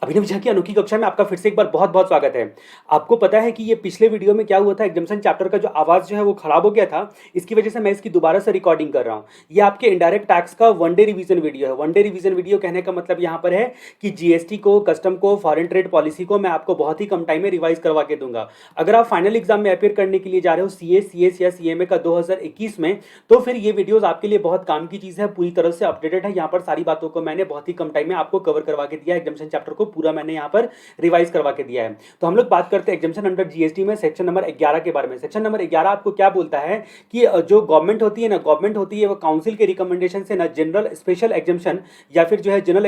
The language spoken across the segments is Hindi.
अभिनव झा की अनोखी कक्षा में आपका फिर से एक बार बहुत बहुत स्वागत है। आपको पता है कि ये पिछले वीडियो में क्या हुआ था, एग्जामिशन चैप्टर का जो आवाज़ जो है वो खराब हो गया था। इसकी वजह से मैं इसकी दोबारा से रिकॉर्डिंग कर रहा हूँ। ये आपके इनडायरेक्ट टैक्स का वन डे रिवीजन वीडियो है। वन डे रिवीजन वीडियो कहने का मतलब यहाँ पर है कि जीएसटी को, कस्टम को, फॉरेन ट्रेड पॉलिसी को मैं आपको बहुत ही कम टाइम में रिवाइज करवा के दूंगा। अगर आप फाइनल एग्जाम में अपेयर करने के लिए जा रहे हो सीए, सीएस या सीएमए का 2021 में, तो फिर ये वीडियोस आपके लिए बहुत काम की चीज़ है, पूरी तरह से अपडेटेड है। यहाँ पर सारी बातों को मैंने बहुत ही कम टाइम में आपको कवर करवा के दिया। एग्जामिशन चैप्टर को पूरा मैंने यहाँ पर रिवाइज करवा के दिया है। तो हम लोग बात करते हैं एग्जामिशन अंडर जीएसटी में सेक्शन नंबर 11 के बारे में। सेक्शन नंबर 11 आपको क्या बोलता है कि जो गवर्नमेंट होती है ना, गवर्नमेंट होती है वो काउंसिल के रिकमेंडेशन से ना जनरल स्पेशल एग्जामिशन या फिर जो है जनरल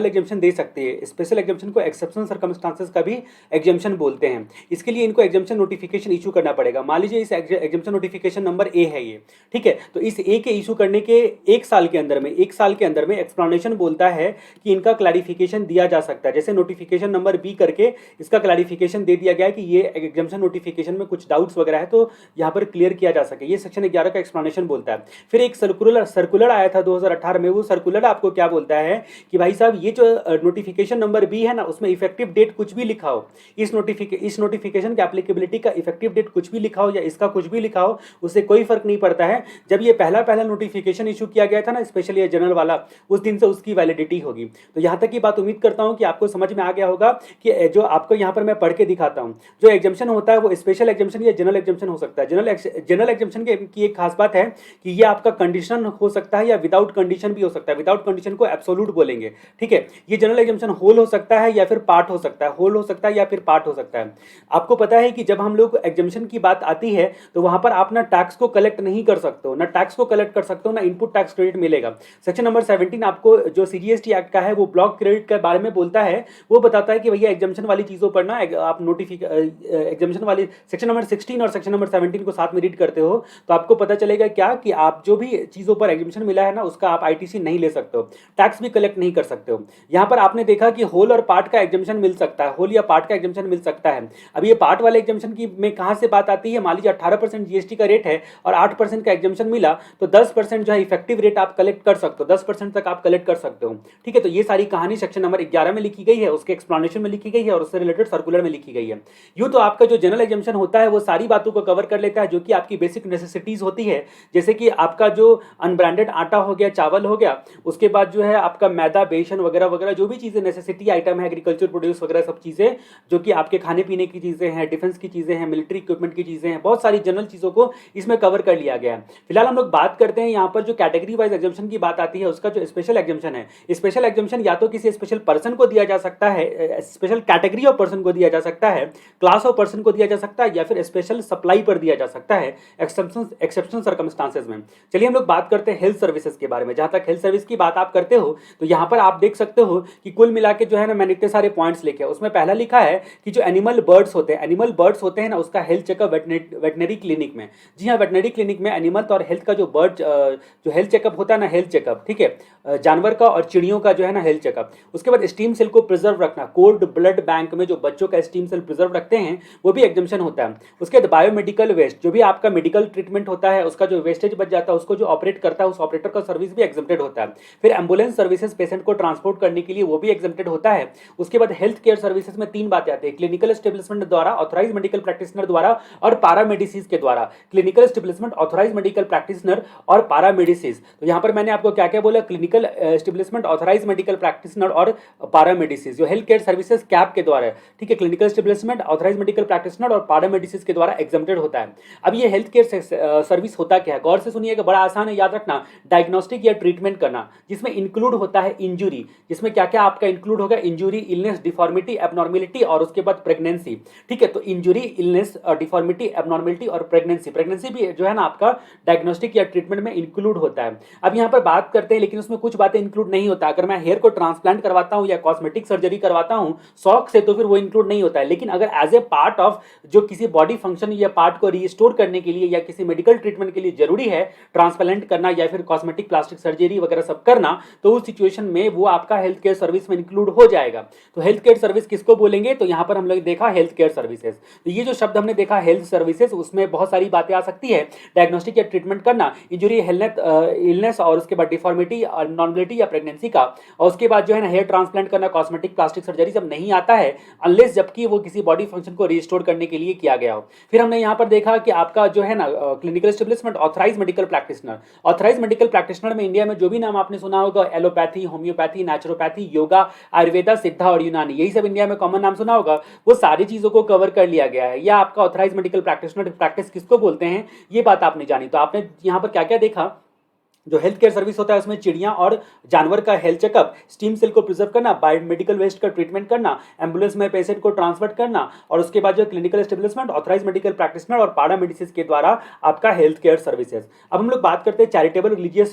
एग्जामिशन दे सकती है। स्पेशल एग्जामिशन को एक्सेप्शनल सर्कमस्टांसेस का भी एग्जामिशन बोलते हैं। इसके लिए इनको एग्जामिशन नोटिफिकेशन इशू करना पड़ेगा। मान लीजिए इस एग्जामिशन नोटिफिकेशन नंबर ए है ये, ठीक है। तो इस ए के इशू करने के एक साल के अंदर में एक्सप्लेनेशन बोलता है कि इनका क्लैरिफिकेशन दिया जा सकता है। जैसे नोटिफिकेशन नंबर बी करके इसका क्लैरिफिकेशन दे दिया गया है कि ये एग्जामिशन नोटिफिकेशन में कुछ डाउट्स वगैरह है तो यहाँ पर क्लियर किया जा सके, ये सेक्शन 11 का एक्सप्लेनेशन बोलता है। फिर एक सर्कुलर आया था 2018 में। वो सर्कुलर आपको क्या बोलता है कि भाई साहब ये जो नोटिफिकेशन नंबर बी है ना, उसमें इफेक्टिव डेट कुछ भी लिखा हो, इस नोटिफिकेशन की एप्लीकेबिलिटी का इफेक्टिव डेट कुछ भी लिखा हो या इसका कुछ भी लिखा हो, उससे कोई फर्क नहीं पड़ता है। जब ये पहला नोटिफिकेशन इशू किया गया था ना, स्पेशली ये जनरल वाला, उस दिन से उसकी वैलिडिटी होगी। तो यहाँ तक की बात उम्मीद करता हूँ कि आपको समझ में आ गया होगा कि जो आपको यहाँ पर मैं पढ़ के दिखाता हूँ, जो एग्जामिशन होता है वो स्पेशल एग्जामिशन या जनरल एग्जामिशन हो सकता है। जनरल एग्जामिशन की एक खास बात है कि ये आपका कंडीशन हो सकता है या विदाउट कंडीशन भी हो सकता है। विदाउट कंडीशन को एब्सोल्यूट बोलेंगे, ठीक है। ये जनरल एग्जामिशन होल हो सकता है या फिर पार्ट हो सकता है, होल हो सकता है या फिर पार्ट हो सकता है। आपको पता है कि जब हम लोग एग्जामिशन की बात आती है तो वहां पर आप ना टैक्स को कलेक्ट नहीं कर सकते हो, ना टैक्स को कलेक्ट कर सकते हो, ना इनपुट टैक्स क्रेडिट मिलेगा। सेक्शन नंबर 17 आपको जो सीजीएसटी एक्ट का है वो ब्लॉक क्रेडिट के बारे में बोलता है। वो बताता है कि भैया एग्जामिशन वाली चीजों पर ना आप एग्जामिशन वाली सेक्शन नंबर 16 और सेक्शन नंबर 17 को साथ में रीड करते हो तो आपको पता चलेगा क्या कि आप जो भी चीजों पर एग्जामिशन मिला है ना, उसका आप आईटीसी नहीं ले सकते हो, टैक्स भी कलेक्ट नहीं कर सकते हो। यहां पर आपने देखा कि होल और पार्ट का एग्जामिशन मिल सकता है, होल या पार्ट का एग्जामिशन मिल सकता है। अब ये पार्ट वाले एग्जामिशन की में कहां से बात आती है, मान लीजिए 18% जीएसटी का रेट है और 8% का एग्जामिशन मिला तो 10% जो है इफेक्टिव रेट आप कलेक्ट कर सकते हो, 10% तक आप कलेक्ट कर सकते हो, ठीक है। तो ये सारी कहानी सेक्शन नंबर 11 में लिखी गई है, उसके एक्सप्लेनेशन में लिखी गई है और उससे रिलेटेड सर्कुलर में लिखी गई है। यूं तो आपका जो जनरल एग्जामिशन होता है वो सारी बातों को कवर कर लेता है जो कि आपकी बेसिक नेसेसिटीज होती है, जैसे कि आपका जो अनब्रांडेड आटा हो गया, चावल हो गया, उसके बाद जो है आपका मैदा, बेसन वगैरह वगैरह जो भी चीजें नेसेसिटी आइटम है, एग्रीकल्चर प्रोड्यूस वगैरह सब चीजें जो कि आपके खाने पीने की चीजें हैं, डिफेंस की चीजें हैं, मिलिट्री इक्विपमेंट की चीजें हैं, बहुत सारी जनरल चीजों को इसमें कवर कर लिया गया है। फिलहाल हम लोग बात करते हैं यहाँ पर जो कैटेगरी वाइज एग्जामिशन की बात आती है, उसका जो स्पेशल एग्जामिशन है। स्पेशल एग्जामिशन या तो किसी स्पेशल पर्सन को दिया जा सकता है, स्पेशल कैटेगरी ऑफ पर्सन को दिया जा सकता है, क्लास ऑफ पर्सन को दिया जा सकता है, या फिर स्पेशल सप्लाई पर दिया जा सकता है एक्सेप्शनल सर्कमस्टांसेस में। चलिए हम लोग बात करते हैं हेल्थ सर्विसेज के बारे में। जहां तक हेल्थ सर्विस की बात आप करते हो तो यहां पर आप देख सकते हो कि कुल मिला के जो है ना, मैंने इतने सारे पॉइंट्स लिखे हैं। उसमें पहला लिखा है कि जो एनिमल बर्ड्स होते हैं ना, उसका हेल्थ चेकअप वेटनरी क्लिनिक में। जी हाँ, वेटनरी क्लिनिक में एनिमल और हेल्थ का जो हेल्थ चेकअप होता है ना, हेल्थ चेकअप, ठीक है, जानवर का और चिड़ियों का जो है ना हेल्थ चेकअप। उसके बाद स्टीम सेल को प्रिजर्व रखना, कोल्ड ब्लड बैंक में जो बच्चों का स्टीम सेल प्रिजर्व रखते हैं वो भी एग्जामिशन होता है। उसके बाद बायोमेडिकल वेस्ट, जो भी आपका मेडिकल ट्रीटमेंट होता है उसका जो वेस्टेज बच जाता है उसको जो ऑपरेट करता है उस ऑपरेटर का सर्विस भी एग्जम्प्टेड होता है। फिर एम्बुलेंस सर्विसेज पेशेंट को ट्रांसपोर्ट करने के लिए वो भी एग्जम्प्टेड होता है। उसके बाद हेल्थ केयर सर्विसेज में तीन बातें आती है, क्लिनिकल एस्टेब्लिशमेंट द्वारा, ऑथराइज मेडिकल प्रैक्टिशनर द्वारा और पारामेडिसिस के द्वारा। Clinical establishment, authorise medical practitioner और पारामेडिसिस। तो यहाँ पर मैंने आपको क्या क्या बोला, clinical establishment, authorise medical practitioner और पारामेडिसिस, जो हेल्थ केयर सर्विसेज कैप के द्वारा, ठीक है, clinical establishment, authorise medical practitioner और पारामेडिसिस के द्वारा एग्जम्प्टेड होता है। अब ये हेल्थ केयर सर्विस होता क्या है, गौर से सुनिएगा, बड़ा आसान है, याद रखना। डायग्नोस्टिक या ट्रीटमेंट करना, जिसमें इंक्लूड होता है इंजुरी, जिसमें क्या क्या आपका इंक्लूड होगा, इंजुरी, इलनेस, डिफॉर्मिटी, एबनॉर्मेलिटी और उसके बाद प्रेगनेंसी, ठीक है। तो इंजुरी, इलनेस, डिफॉर्मिटी, एबनॉर्मेलिटी और प्रेगनेंसी भी जो है ना आपका डायग्नोस्टिक या ट्रीटमेंट में इंक्लूड होता है। अब यहाँ पर बात करते हैं, लेकिन उसमें कुछ बातें इंक्लूड नहीं होता। अगर मैं हेयर को ट्रांसप्लांट करवाता हूँ या कॉस्मेटिक सर्जरी करवाता हूँ शौक से, तो फिर वो इंक्लूड नहीं होता है। लेकिन अगर एज ए पार्ट ऑफ जो किसी बॉडी फंक्शन या पार्ट को रिस्टोर करने के लिए या किसी मेडिकल ट्रीटमेंट के लिए जरूरी है ट्रांसप्लांट करना या फिर कॉस्मेटिक प्लास्टिक सर्जरी वगैरह सब करना, तो उस सिचुएशन में वो आपका हेल्थ केयर सर्विस में इंक्लूड हो जाएगा। तो हेल्थ केयर सर्विस किसको बोलेंगे, तो यहाँ पर हम लोग देखा हेल्थ केयर सर्विसेज। तो ये जो शब्द हमने देखा हेल्थ सर्विसेज, उसमें बहुत सारी बातें आ सकती है, डायग्नोस्टिक या ट्रीटमेंट करना, इंजुरी, इलनेस और उसके बाद डिफॉर्मिटी और नॉर्मलिटी या प्रेगनेंसी का, और उसके बाद जो है ना हेयर ट्रांसप्लांट ट्रीटमेंट करना, कॉस्मेटिक प्लास्टिक सर्जरी सब नहीं आता है अनलेस जबकि वो किसी बॉडी फंक्शन को रिस्टोर करने के लिए किया गया हो। फिर हमने यहाँ पर देखा कि आपका जो है ना clinical establishment, authorise medical practitioner. Authorise medical practitioner में इंडिया में जो भी नाम आपने सुना होगा, allopathy, homeopathy, naturopathy, yoga, Ayurveda, सिद्धा और यूनानी, यही सब इंडिया में कॉमन नाम सुना होगा, वो सारी चीजों को कवर कर लिया गया है। या आपका ऑथराइज मेडिकल प्रैक्टिशनर प्रैक्टिस किसको बोलते हैं, ये बात आपने जानी। तो आपने यहाँ पर क्या क्या देखा, जो हेल्थ केयर सर्विस होता है उसमें चिड़िया और जानवर का हेल्थ चेकअप, स्टीम सेल को प्रिजर्व करना, बायोमेडिकल वेस्ट का ट्रीटमेंट करना, एम्बुलेंस में पेशेंट को ट्रांसफर करना, और उसके बाद जो clinical establishment, authorise medical practitioner और पारा मेडिसिन के द्वारा आपका हेल्थ केयर सर्विसेज। अब हम लोग बात करते हैं चैरिटेबल रिलीजियस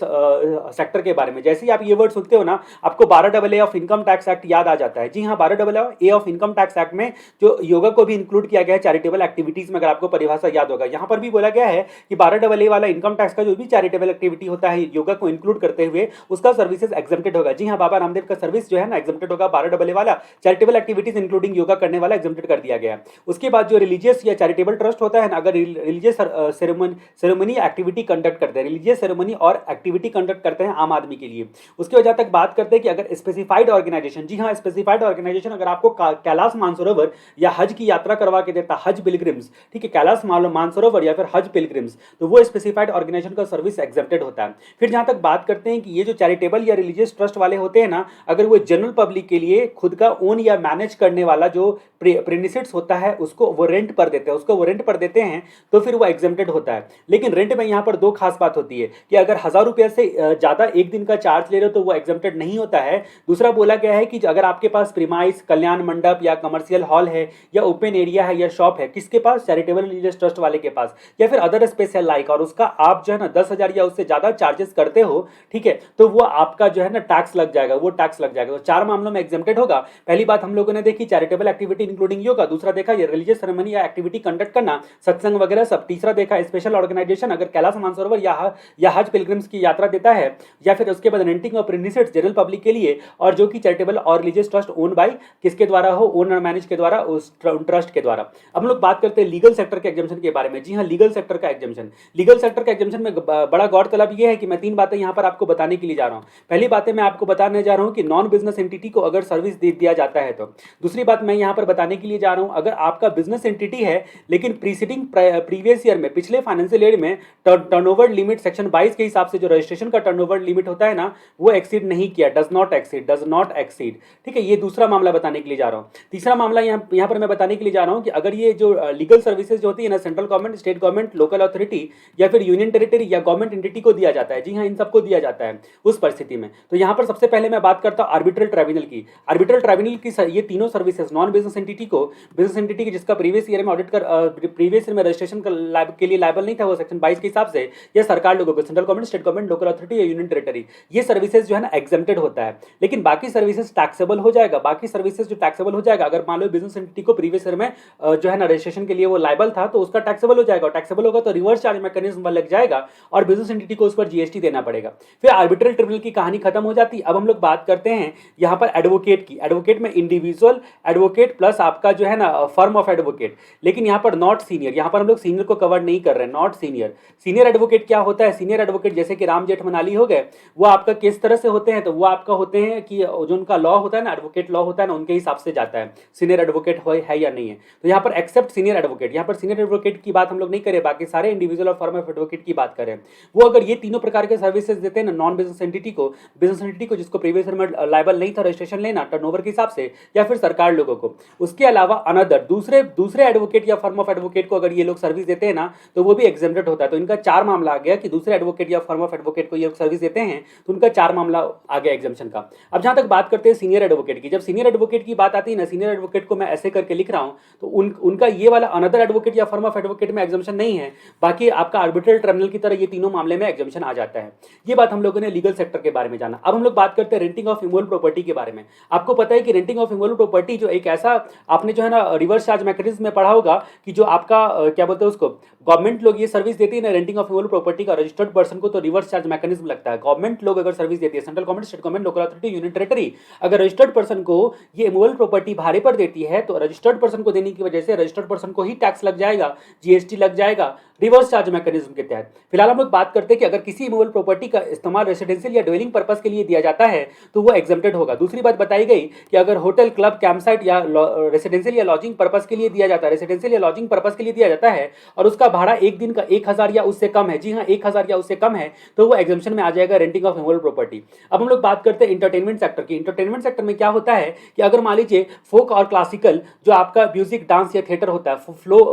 सेक्टर के बारे में। जैसे ही आप ये वर्ड सुनते हो ना, आपको 12AA of income tax act याद आ जाता है। जी हाँ, 12AA of income tax act में जो योगा को भी इंक्लूड किया गया है चैरिटेबल एक्टिविटीज में, अगर आपको परिभाषा याद होगा। यहाँ पर भी बोला गया है कि 12AA वाला इनकम टैक्स का जो भी चैरिटेबल एक्टिविटी होता है योगा को इंक्लूड करते हुए उसका सर्विसेज एग्जेम्प्टेड होगा। जी हाँ, बाबा रामदेव का सर्विस जो है ना एग्जेम्प्टेड होगा। 12AA वाला चैरिटेबल एक्टिविटीज इंक्लूडिंग योगा करने वाला एग्जेम्प्टेड कर दिया गया। उसके बाद जो रिलीजियस या चैरिटेबल ट्रस्ट होता है ना, अगर रिलीजियस सेरेमनी एक्टिविटी कंडक्ट करते हैं, रिलीजियस सेरेमनी और एक्टिविटी कंडक्ट करते हैं आम आदमी के लिए, उसके वजह तक बात करते हैं कि अगर स्पेसिफाइड ऑर्गेनाइजेशन, जी हाँ स्पेसिफाइड ऑर्गेनाइजेशन अगर आपको कैलाश मानसरोवर या हज की यात्रा करवा के देता, हज पिलग्रिम्स, ठीक है, कैलाश मानसरोवर या फिर हज पिलग्रिम्स, तो वो स्पेसिफाइड ऑर्गेनाइजेशन का सर्विस एग्जेम्प्टेड होता है। फिर जहां तक बात करते हैं कि ये जो चैरिटेबल या रिलीजियस ट्रस्ट वाले होते हैं ना, अगर वो जनरल पब्लिक के लिए खुद का ओन या मैनेज करने वाला जो प्रीमिसेस होता है उसको वो रेंट पर देते हैं तो फिर वो एग्जेम्प्टेड होता है। लेकिन रेंट में यहाँ पर दो खास बात होती है कि अगर 1000 रुपये से ज्यादा एक दिन का चार्ज ले रहे हो तो वो एग्जेम्प्टेड नहीं होता है। दूसरा बोला गया है कि अगर आपके पास प्रीमाइस, कल्याण मंडप या कमर्शियल हॉल है या ओपन एरिया है या शॉप है, किसके पास, चैरिटेबल रिलीजियस ट्रस्ट वाले के पास, या फिर अदर स्पेशल लाइक, और उसका आप जो है ना 10,000 या उससे ज्यादा चार्जेस करते हो, ठीक है, तो वो आपका जो है ना टैक्स लग जाएगा, वो टैक्स लग जाएगा। तो 4 मामलों में एग्जेम्प्टेड होगा। पहली बात हम लोगों ने देखी चैरिटेबल एक्टिविटी इंक्लूडिंग योगा, दूसरा देखा ये रिलीजियस सेरेमनी या एक्टिविटी कंडक्ट करना, सत्संग वगैरह सब, तीसरा देखा स्पेशल ऑर्गेनाइजेशन अगर कैलाश मानसरोवर या हज पिलग्रिम्स की यात्रा देता है, या फिर उसके बाद renting of premises general public के लिए, और जो कि चैरिटेबल और रिलीजियस ट्रस्ट ओन बाय किसके द्वारा हो, ओन और मैनेज के द्वारा, उस ट्रस्ट के द्वारा। अब हम लोग बात करते हैं लीगल सेक्टर के एग्जेम्पशन के बारे में। जी हाँ, लीगल सेक्टर का एग्जेम्पशन, लीगल सेक्टर का एग्जेम्पशन में बड़ा गौरतलब ये है कि मैं 3 बातें यहाँ पर आपको बताने के लिए जा रहा हूँ। पहली बातें मैं आपको बताने जा रहा हूं कि नॉन बिजनेस एंटिटी को अगर सर्विस दे दिया जाता है तो। दूसरी बात मैं यहां पर बताने के लिए जा रहा हूं, अगर आपका बिजनेस एंटिटी है लेकिन प्रीसीडिंग प्रीवियस ईयर में, पिछले फाइनेंशियल ईयर में टर्नओवर लिमिट सेक्शन 22 के हिसाब से जो रजिस्ट्रेशन का टर्नओवर लिमिट होता है ना, वो एक्सीड नहीं किया, डज नॉट एक्सीड, ठीक है, ये दूसरा मामला बताने के लिए जा रहा हूं। तीसरा मामला यहां पर मैं बताने के लिए जा रहा हूं कि अगर ये जो लीगल सर्विसेज जो होती है ना, central government, state government, local authority या फिर यूनियन टेरिटरी या गवर्नमेंट एंटिटी को दिया जाता है, जी हाँ इन सबको दिया जाता है उस परिस्थिति में। तो यहां पर सबसे पहले मैं बात करता हूं आर्बिट्रल ट्राइब्यूनल की। आर्बिट्रल ट्राइब्यूनल की ये तीनों सर्विसेज नॉन बिजनेस एंटिटी को, बिजनेस एंटिटी की जिसका प्रीवियस ईयर में ऑडिट कर प्रीवियस ईयर में रजिस्ट्रेशन के लिए लायबल नहीं था वो सेक्शन 22 के हिसाब से, या सरकार लोगों को, central government, state government, local authority या यूनियन टेरिटरी, ये सर्विसेज जो है ना एग्जेम्प्टेड होता है। लेकिन बाकी सर्विसेज टैक्सेबल हो जाएगा, बाकी सर्विसेज जो टैक्सेबल हो जाएगा, अगर मान लो बिजनेस एंटिटी को प्रीवियस ईयर में जो है ना रजिस्ट्रेशन के लिए वो लायबल था तो उसका टैक्सेबल हो जाएगा, टैक्सेबल होगा तो रिवर्स चार्ज मैकेनिज्म लग जाएगा और बिजनेस एंटिटी को उस पर जीएसटी देना पड़ेगा। फिर आर्बिट्रल ट्रिब्यूनल की कहानी खत्म हो जाती। अब हम लोग बात करते हैं यहां पर एडवोकेट की। एडवोकेट में इंडिविजुअल एडवोकेट प्लस आपका जो है ना फर्म ऑफ एडवोकेट, लेकिन यहां पर नॉट सीनियर, यहां पर हम लोग सीनियर को कवर नहीं कर रहे हैं, नॉट सीनियर। सीनियर एडवोकेट क्या होता है, सीनियर एडवोकेट जैसे कि राम जेठमलानी हो गए, वो आपका किस तरह से होते हैं, तो वो आपका होते हैं कि जो उनका लॉ होता है ना, एडवोकेट लॉ होता है ना, उनके हिसाब से जाता है सीनियर एडवोकेट है या नहीं है। तो यहाँ पर एक्सेप्ट सीनियर एडवोकेट, यहाँ पर सीनियर एडवोकेट की बात हम लोग नहीं करें, बाकी सारे इंडिविजुअल और फर्म ऑफ एडवोकेट की बात करें। वो अगर ये तीनों प्रकार के सर्विसेज देते हैं ना नॉन बिजनेस एंटिटी को, बिजनेस एंटिटी को जिसको प्रीवियस ईयर में लायबल नहीं था रजिस्ट्रेशन लेना टर्नओवर के हिसाब से, या फिर सरकार लोगों को, उसके अलावा अनदर दूसरे एडवोकेट या फर्म ऑफ एडवोकेट को अगर ये लोग सर्विस देते हैं ना तो वो भी एग्जेम्प्टेड होता है। तो इनका 4 मामला आ गया कि दूसरे एडवोकेट या फर्म ऑफ एडवोकेट को ये सर्विस देते हैं तो उनका 4 मामला आ गया एग्जेम्पशन का। अब जहां तक बात करते हैं सीनियर एडवोकेट की, जब सीनियर एडवोकेट की बात आती है ना, सीनियर एडवोकेट को मैं ऐसे करके लिख रहा हूं तो उनका ये वाला अनदर एडवोकेट या फर्म ऑफ एडवोकेट में एग्जेम्पशन नहीं है, बाकी आपका आर्बिट्रल ट्रिब्यूनल की तरह ये तीनों मामले में एग्जेम्पशन आ जाता है। ये बात हम लोगों ने लीगल सेक्टर के बारे में जाना। अब हम लोग बात करते हैं रेंटिंग ऑफ इमूवेबल प्रॉपर्टी के बारे में। आपको पता है कि रेंटिंग ऑफ इमूवेबल प्रॉपर्टी जो एक ऐसा, आपने जो है ना रिवर्स चार्ज मैकेनिज्म में पढ़ा होगा कि जो आपका क्या बोलते हैं उसको, गवर्नमेंट लोग ये सर्विस देती है ना रेंटिंग ऑफ मूवेबल प्रॉपर्टी का रजिस्टर्ड पर्सन को, तो रिवर्स चार्ज मैकेनिज्म लगता है। गवर्नमेंट लोग अगर सर्विस देती है, central government, state government, local authority, union territory, अगर रजिस्टर्ड पर्सन को ये मूवेबल प्रॉपर्टी भाड़े पर देती है तो रजिस्टर्ड पर्सन को देने की वजह से रजिस्टर्ड पर्सन को ही टैक्स लग जाएगा, जीएसटी लग जाएगा रिवर्स चार्ज मैकेनिज्म के तहत। फिलहाल हम लोग बात करते हैं कि अगर किसी मूवेबल प्रॉपर्टी का इस्तेमाल रेसिडेंशियल या ड्वेलिंग पर्पस के लिए दिया जाता है तो वो एग्जम्प्टेड होगा। दूसरी बात बताई गई कि अगर होटल, क्लब, कैंपसाइट या रेसिडेंशियल या लॉजिंग पर्पस के लिए दिया जाता है, रेसिडेंशियल या लॉजिंग पर्पस के लिए दिया जाता है और उसका भाड़ा एक दिन का 1000 या उससे कम है, जी हाँ 1000 या उससे कम है, तो वो एग्जम्पशन में आ जाएगा रेंटिंग ऑफ मूवेबल प्रॉपर्टी। अब हम लोग बात करते हैं इंटरटेनमेंट सेक्टर की। इंटरटेनमेंट सेक्टर में क्या होता है कि अगर मान लीजिए फोक और क्लासिकल जो आपका म्यूजिक, डांस या थिएटर होता है,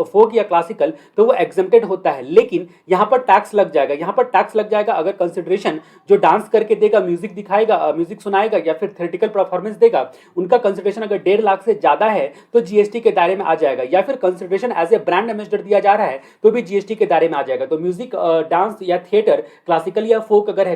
फोक या क्लासिकल, तो वो एग्जम्प्टेड होता है, लेकिन यहां पर टैक्स लग जाएगा। यहां पर टैक्स लग जाएगा अगर कंसिडरेशन जो डांस करके देगा, म्यूजिक दिखाएगा, म्यूजिक सुनाएगा या फिर थिएटिकल परफॉर्मेंस देगा, उनका कंसिडरेशन अगर 1.5 लाख से ज्यादा है तो जीएसटी के दायरे में आ जाएगा। या फिर consideration as a brand ambassador दिया जा रहा है तो भी जीएसटी के दायरे में आ जाएगा। तो म्यूजिक, डांस या थिएटर, क्लासिकल या फोक अगर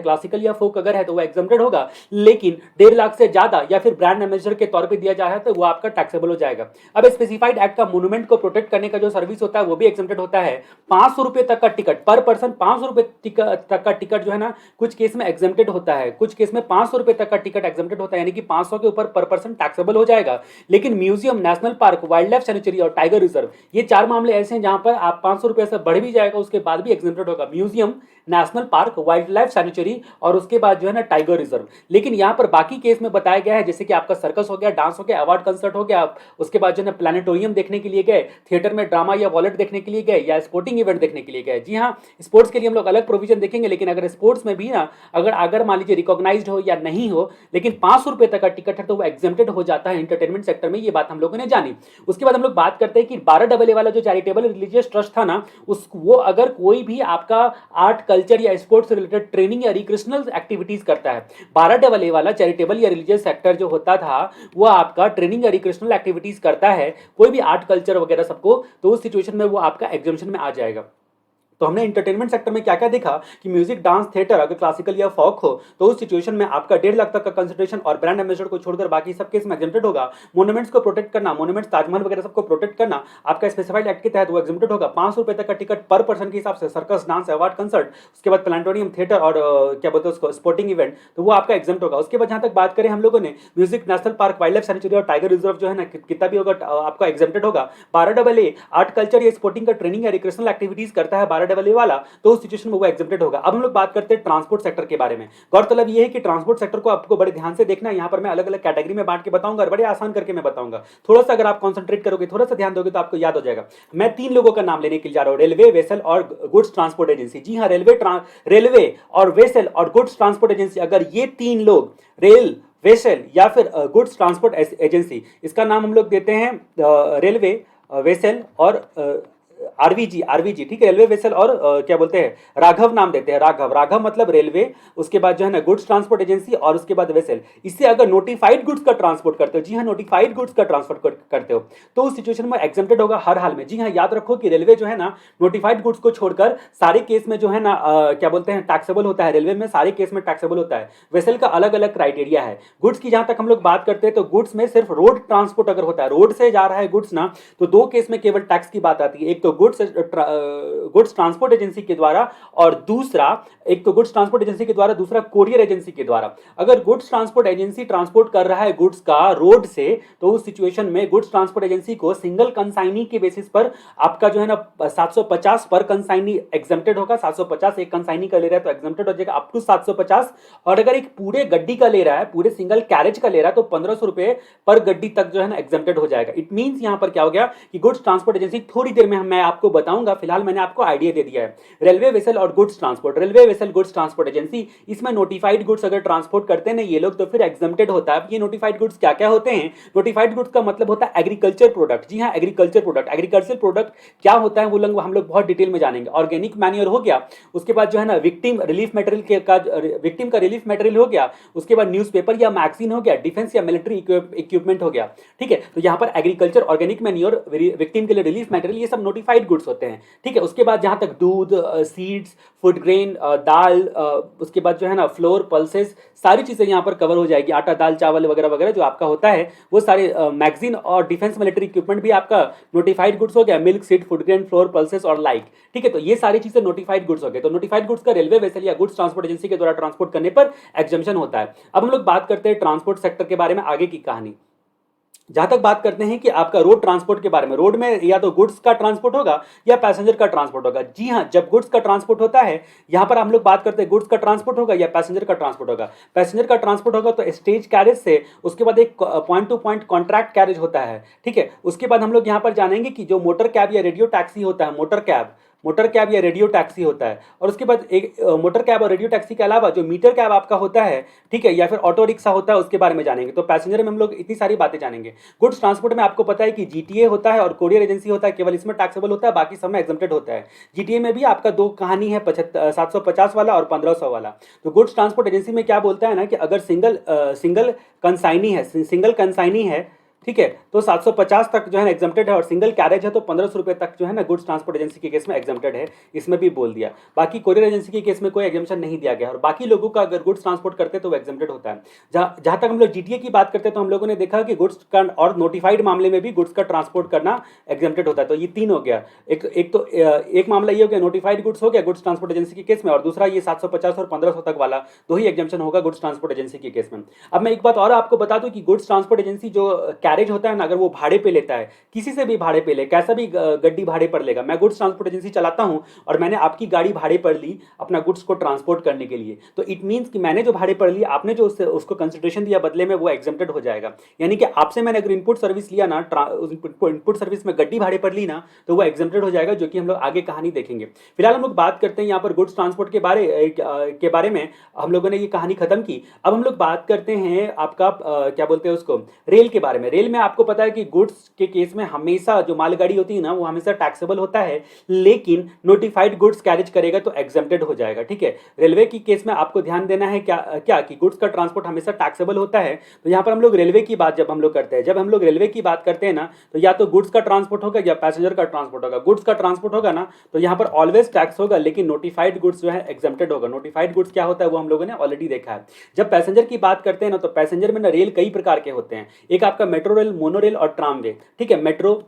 है, तो वो एग्जम्प्टेड होगा, लेकिन 1.5 लाख से ज्यादा या फिर ब्रांड एम्बेसडर के तौर पर दिया जा रहा है तो वो आपका टैक्सेबल हो जाएगा। अब स्पेसिफाइड एक्ट का मोन्यूमेंट को प्रोटेक्ट करने का जो सर्विस होता है वो भी एग्जम्प्टेड होता है। 500 रुपए तक का टिकट पर पर्सन, 500 रुपए तक का टिकट जो है ना कुछ केस में एग्जम्प्टेड होता है, कुछ केस में 500 रुपए तक का टिकट एग्जम्प्टेड होता है, यानी कि 500 के ऊपर पर पर्सन टैक्सेबल हो जाएगा। लेकिन museum, national park, wild life sanctuary और टाइगर रिजर्व, ये 4 मामले ऐसे हैं जहां पर आप 500 रुपए से बढ़ भी जाएगा उसके बाद भी एग्जम्प्टेड होगा। Museum, national park, wild life sanctuary और उसके बाद जो है ना टाइगर रिजर्व। लेकिन यहां पर बाकी केस में बताया गया है, जैसे कि आपका सर्कस हो गया, डांस हो गया, अवार्ड कंसर्ट हो गया, उसके बाद जो है ना प्लानिटोरियम देखने के लिए गए, थिएटर में ड्रामा या वॉलेट देखने के लिए गए, या स्पोर्टिंग इवेंट देखने के लिए गए। जी हाँ, स्पोर्ट्स के लिए हम लोग अलग प्रोविजन देखेंगे, लेकिन अगर स्पोर्ट्स में भी ना अगर मान लीजिए रिकॉग्नाइज्ड हो या नहीं हो, लेकिन 500 रुपए तक का टिकट है तो वो एग्जम्प्टेड हो जाता है इंटरटेनमेंट सेक्टर में। ये बात हम लोगों ने जानी। उसके बाद हम लोग बात करते हैं कि 12AA वाला जो चैरिटेबल रिलीजियस ट्रस्ट था ना, वो अगर कोई भी आपका आर्ट, कल्चर या स्पोर्ट्स रिलेटेड ट्रेनिंग या रिक्रिएशनल एक्टिविटीज करता है, 12AA वाला चैरिटेबल या रिलीजियस सेक्टर जो होता था वो आपका ट्रेनिंग या रिक्रिएशनल एक्टिविटीज करता है, कोई भी आर्ट, कल्चर वगैरह सबको, तो उस सिचुएशन में वो आपका एग्जम्पशन में आ जाएगा। तो हमने इंटरटेनमेंट सेक्टर में क्या क्या देखा कि म्यूजिक, डांस, थिएटर अगर क्लासिकल या फोक हो तो उस सिचुएशन में आपका 1.5 लाख तक का कंसिडरेशन और ब्रांड एम्बेसडर को छोड़कर बाकी सब केस में एग्जम्प्टेड होगा। मोन्यूमेंट्स को प्रोटेक्ट करना, मोन्यूमेंट्स, ताजमहल वगैरह सबको प्रोटेक्ट करना आपका स्पेसिफाइड एक्ट के तहत वो एग्जम्प्टेड होगा। 500 रुपए तक का टिकट पर पर्सन के हिसाब से, सर्कस, डांस, अवार्ड, कंसर्ट, उसके बाद प्लानिटोरियम, थिएटर और क्या बोलते हैं उसको, स्पोर्टिंग इवेंट, तो वो आपका एग्जम्प्ट होगा। उसके बाद जहां तक बात करें हम लोगों ने music, national park, wild life sanctuary और टाइगर रिजर्व जो है ना कितना भी होगा आपका एग्जम्प्टेड होगा। 12AA आर्ट, कल्चर या स्पोर्टिंग का ट्रेनिंग या रिक्रिएशनल एक्टिविटीज करता है 12AA वाला, तो उस सिचुएशन में वो एग्जम्प्टेड होगा। अब हम लोग बात करते हैं ट्रांसपोर्ट सेक्टर के बारे में। गौरतलब ये है कि ट्रांसपोर्ट सेक्टर को आपको बड़े ध्यान से देखना है। यहाँ पर मैं अलग अलग कैटेगरी में बांट के बताऊंगा और बड़े आसान करके मैं बताऊंगा। थोड़ा सा अगर आप कॉन्सेंट्रेट करोगे, थोड़ा सा ध्यान दोगे तो आपको याद हो जाएगा। मैं 3 लोगों का नाम लेने के लिए जा रहा हूँ, रेलवे, वेसल और गुड्स ट्रांसपोर्ट एजेंसी। जी हाँ, रेलवे और वेसल और गुड्स ट्रांसपोर्ट एजेंसी, अगर ये 3 लोग, रेल, वेसल या फिर गुड्स ट्रांसपोर्ट एजेंसी, इसका नाम हम लोग देते हैं रेलवे, वेसल और आरवीजी, ठीक है, रेलवे, वेसल और क्या बोलते हैं, राघव नाम देते हैं। राघव मतलब रेलवे, उसके बाद जो है ना गुड्स ट्रांसपोर्ट एजेंसी और उसके बाद वेसल। इससे अगर नोटिफाइड गुड्स का ट्रांसपोर्ट करते हो, जी हाँ नोटिफाइड गुड्स का ट्रांसपोर्ट करते हो, तो उस सिचुएशन में एग्जम्प्टेड होगा हर हाल में। जी हाँ, याद रखो कि रेलवे जो है ना नोटिफाइड गुड्स को छोड़कर सारे केस में जो है ना क्या बोलते हैं टैक्सेबल होता है। रेलवे में सारे केस में टैक्सेबल होता है। वेसल का अलग अलग क्राइटेरिया है। गुड्स की जहां तक हम लोग बात करते हैं तो गुड्स में सिर्फ रोड ट्रांसपोर्ट अगर होता है, रोड से जा रहा है गुड्स ना, तो 2 केस में केवल टैक्स की बात आती है। एक तो गुड्स ट्रांसपोर्ट एजेंसी के द्वारा और दूसरा, एक तो गुड्स ट्रांसपोर्ट एजेंसी के द्वारा, दूसरा कोरियर एजेंसी के द्वारा। अगर गुड्स ट्रांसपोर्ट एजेंसी ट्रांसपोर्ट कर रहा है गुड्स का रोड से, तो उस सिचुएशन में गुड्स ट्रांसपोर्ट एजेंसी को सिंगल कंसाइनी के बेसिस पर आपका जो है ना 750 पर कंसाइनी एग्जम्प्टेड होगा। 750 एक कंसाइनी का ले रहा है तो एग्जम्प्टेड हो जाएगा अप टू 750। और अगर एक पूरे गड्डी का ले रहा है, पूरे सिंगल कैरेज का ले रहा है, तो 1500 रुपए पर गड्डी तक जो है ना एग्जम्प्टेड हो जाएगा। इट मींस यहां पर क्या हो गया कि गुड्स ट्रांसपोर्ट एजेंसी, थोड़ी देर में मैं आपको बताऊंगा, फिलहाल मैंने आपको आइडिया दे दिया है। रेलवे, वेसल और goods transport, railway, vessel, goods transport agency, इसमें नोटिफाइड गुड्स अगर ट्रांसपोर्ट करते हैं ना ये लोग, तो फिर एग्जम्प्टेड होता है। ये नोटिफाइड गुड्स क्या क्या होते हैं? नोटिफाइड गुड्स का मतलब होता है एग्रीकल्चर प्रोडक्ट। जी हाँ, एग्रीकल्चर प्रोडक्ट। एग्रीकल्चर प्रोडक्ट क्या होता है वो लोग हम लोग बहुत डिटेल में जानेंगे। ऑर्गेनिक मैन्योर हो गया, उसके बाद जो है ना विक्टिम रिलीफ मटेरियल विक्टिम का रिलीफ मटेरियल हो गया, उसके बाद न्यूज़पेपर या मैगजीन हो गया, डिफेंस या मिलिट्री इक्विपमेंट हो गया। ठीक है, तो यहाँ पर एग्रीकल्चर, ऑर्गेनिक मैन्योर, विक्टिम के लिए रिलीफ मटेरियल, ये सब नोटिफाइड नोटिफाइड गुड्स होते हैं, ठीक है। उसके बाद जहाँ तक दूध, सीड्स, फूड ग्रेन, दाल, उसके बाद जो है ना फ्लोर, पल्सेस, सारी चीज़ें यहाँ पर कवर हो जाएगी। आटा, दाल, चावल वगैरह वगैरह जो आपका होता है वो सारे मैगजीन और डिफेंस मिलिट्री इक्विपमेंट भी आपका नोटिफाइड गुड्स हो गया। Milk, seed, food grain, floor, pulses और लाइक, ठीक है। तो ये सारी चीज़ें नोटिफाइड गुड्स हो गए। तो नोटिफाइड गुड्स का रेलवे वेसल या गुड्स ट्रांसपोर्ट एजेंसी के द्वारा ट्रांसपोर्ट करने पर एग्जम्पशन होता है। अब हम लोग बात करते हैं ट्रांसपोर्ट सेक्टर के बारे में, आगे की कहानी। जहां तक बात करते हैं कि आपका रोड ट्रांसपोर्ट के बारे में, रोड में या तो गुड्स का ट्रांसपोर्ट होगा या पैसेंजर का ट्रांसपोर्ट होगा। जी हाँ, जब गुड्स का ट्रांसपोर्ट होता है, यहां पर हम लोग बात करते हैं गुड्स का ट्रांसपोर्ट होगा या पैसेंजर का ट्रांसपोर्ट होगा। पैसेंजर का ट्रांसपोर्ट होगा तो स्टेज कैरेज से, उसके बाद एक point two point contract carriage होता है, ठीक है। उसके बाद हम लोग यहां पर जानेंगे कि जो मोटर कैब या रेडियो टैक्सी होता है, मोटर कैब या रेडियो टैक्सी होता है। और उसके बाद एक मोटर कैब और रेडियो टैक्सी के अलावा जो मीटर कैब आपका होता है, ठीक है, या फिर ऑटो रिक्शा होता है, उसके बारे में जानेंगे। तो पैसेंजर में हम लोग इतनी सारी बातें जानेंगे। गुड्स ट्रांसपोर्ट में आपको पता है कि जीटीए होता है और कोरियर एजेंसी होता है, केवल इसमें टैक्सेबल होता है, बाकी सब में एग्जम्प्टेड होता है। जीटीए में भी आपका दो कहानी है, 750 वाला और 1500 वाला। तो गुड्स ट्रांसपोर्ट एजेंसी में क्या बोलता है ना कि अगर सिंगल कंसाइनी है, ठीक है, तो 750 तक जो है ना एग्जम्प्टेड है, और सिंगल कैरेज है तो 1500 रुपये तक जो है ना गुड्स ट्रांसपोर्ट एजेंसी के केस में एग्जम्प्टेड है, इसमें भी बोल दिया। बाकी कोरियर एजेंसी के केस में कोई एग्जम्पशन नहीं दिया गया, और बाकी लोगों का अगर गुड्स ट्रांसपोर्ट करते तो वो एग्जम्प्टेड होता है। जहां तक हम लोग जीटीए की बात करते हैं तो हम लोगों ने देखा कि गुड्स का और नोटिफाइड मामले में भी गुड्स का ट्रांसपोर्ट करना एग्जम्प्टेड होता है। तो ये तीन हो गया। एक मामला ये हो गया, नोटिफाइड गुड्स हो गया गुड्स ट्रांसपोर्ट एजेंसी के केस में, और दूसरा ये 750 और 1500 तक वाला दो ही एग्जम्पशन होगा गुड्स ट्रांसपोर्ट एजेंसी के केस में। अब मैं एक बात और आपको बता दूं कि गुड्स ट्रांसपोर्ट एजेंसी जो कैरेज होता है ना, अगर वो भाड़े पे लेता है, किसी से भी भाड़े पे ले, कैसा भी गड्डी भाड़े पर लेगा। मैं गुड्स ट्रांसपोर्ट एजेंसी चलाता हूं और मैंने आपकी गाड़ी भाड़े पर ली अपना गुड्स को ट्रांसपोर्ट करने के लिए, तो इट मींस कि मैंने जो भाड़े पर ली, आपने जो उसको कंसिडरेशन दिया बदले में, वो एग्जम्प्टेड हो जाएगा। यानी कि आपसे मैंने अगर इनपुट सर्विस लिया ना, इनपुट सर्विस में गड्डी भाड़े पर ली ना, तो वो एग्जम्प्टेड हो जाएगा, जो कि हम लोग आगे कहानी देखेंगे। फिलहाल हम लोग बात करते हैं यहाँ पर गुड्स ट्रांसपोर्ट के बारे में। हम लोगों ने ये कहानी खत्म की। अब हम लोग बात करते हैं आपका क्या बोलते हैं उसको, रेल के बारे में। रेल में आपको पता है कि गुड्स के केस में हमेशा जो मालगाड़ी होती है ना, वो हमेशा टैक्सेबल होता है, लेकिन नोटिफाइड गुड्स कैरेज करेगा तो एग्जम्प्टेड हो जाएगा, ठीक है। रेलवे की केस में आपको ध्यान देना है क्या कि गुड्स का ट्रांसपोर्ट हमेशा टैक्सेबल होता है। तो यहाँ पर हम लोग रेलवे की बात जब हम लोग करते हैं, रेलवे की बात करते हैं ना, तो या तो गुड्स का ट्रांसपोर्ट होगा या पैसेंजर का ट्रांसपोर्ट होगा। गुड्स का ट्रांसपोर्ट होगा ना, तो यहाँ पर ऑलवेज टैक्स होगा, लेकिन नोटिफाइड गुड्स जो है एग्जम्प्टेड होगा। नोटिफाइड गुड्स क्या होता है वो हम लोगों ने ऑलरेडी देखा है। जब पैसेंजर की बात करते हैं ना, तो पैसेंजर में ना रेल कई प्रकार के होते हैं। एक आपका मेट्रो रेल, मोनो रेल और ट्रामवे, ठीक है। मेट्रो,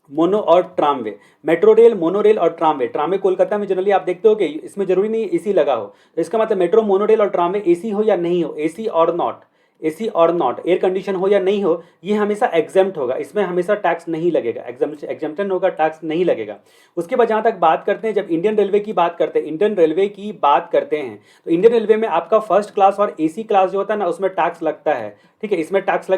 मोनो और tramway, metro rail, mono rail और ट्रामवे। ट्रामवे कोलकाता में जनरली आप देखते हो कि इसमें जरूरी नहीं एसी लगा हो, तो इसका मतलब मेट्रो, मोनो रेल और ट्रामवे एसी हो या नहीं हो, एसी और नॉट, एयर कंडीशन हो या नहीं हो, ये हमेशा एग्जेम्प्ट होगा, इसमें हमेशा टैक्स नहीं लगेगा, एग्जेम्पन होगा, टैक्स नहीं लगेगा। उसके बाद जहाँ तक बात करते हैं, जब इंडियन रेलवे की बात करते हैं, तो इंडियन रेलवे में आपका फर्स्ट क्लास और एसी क्लास जो होता है ना, उसमें टैक्स लगता है, ठीक है। इसमें टैक्स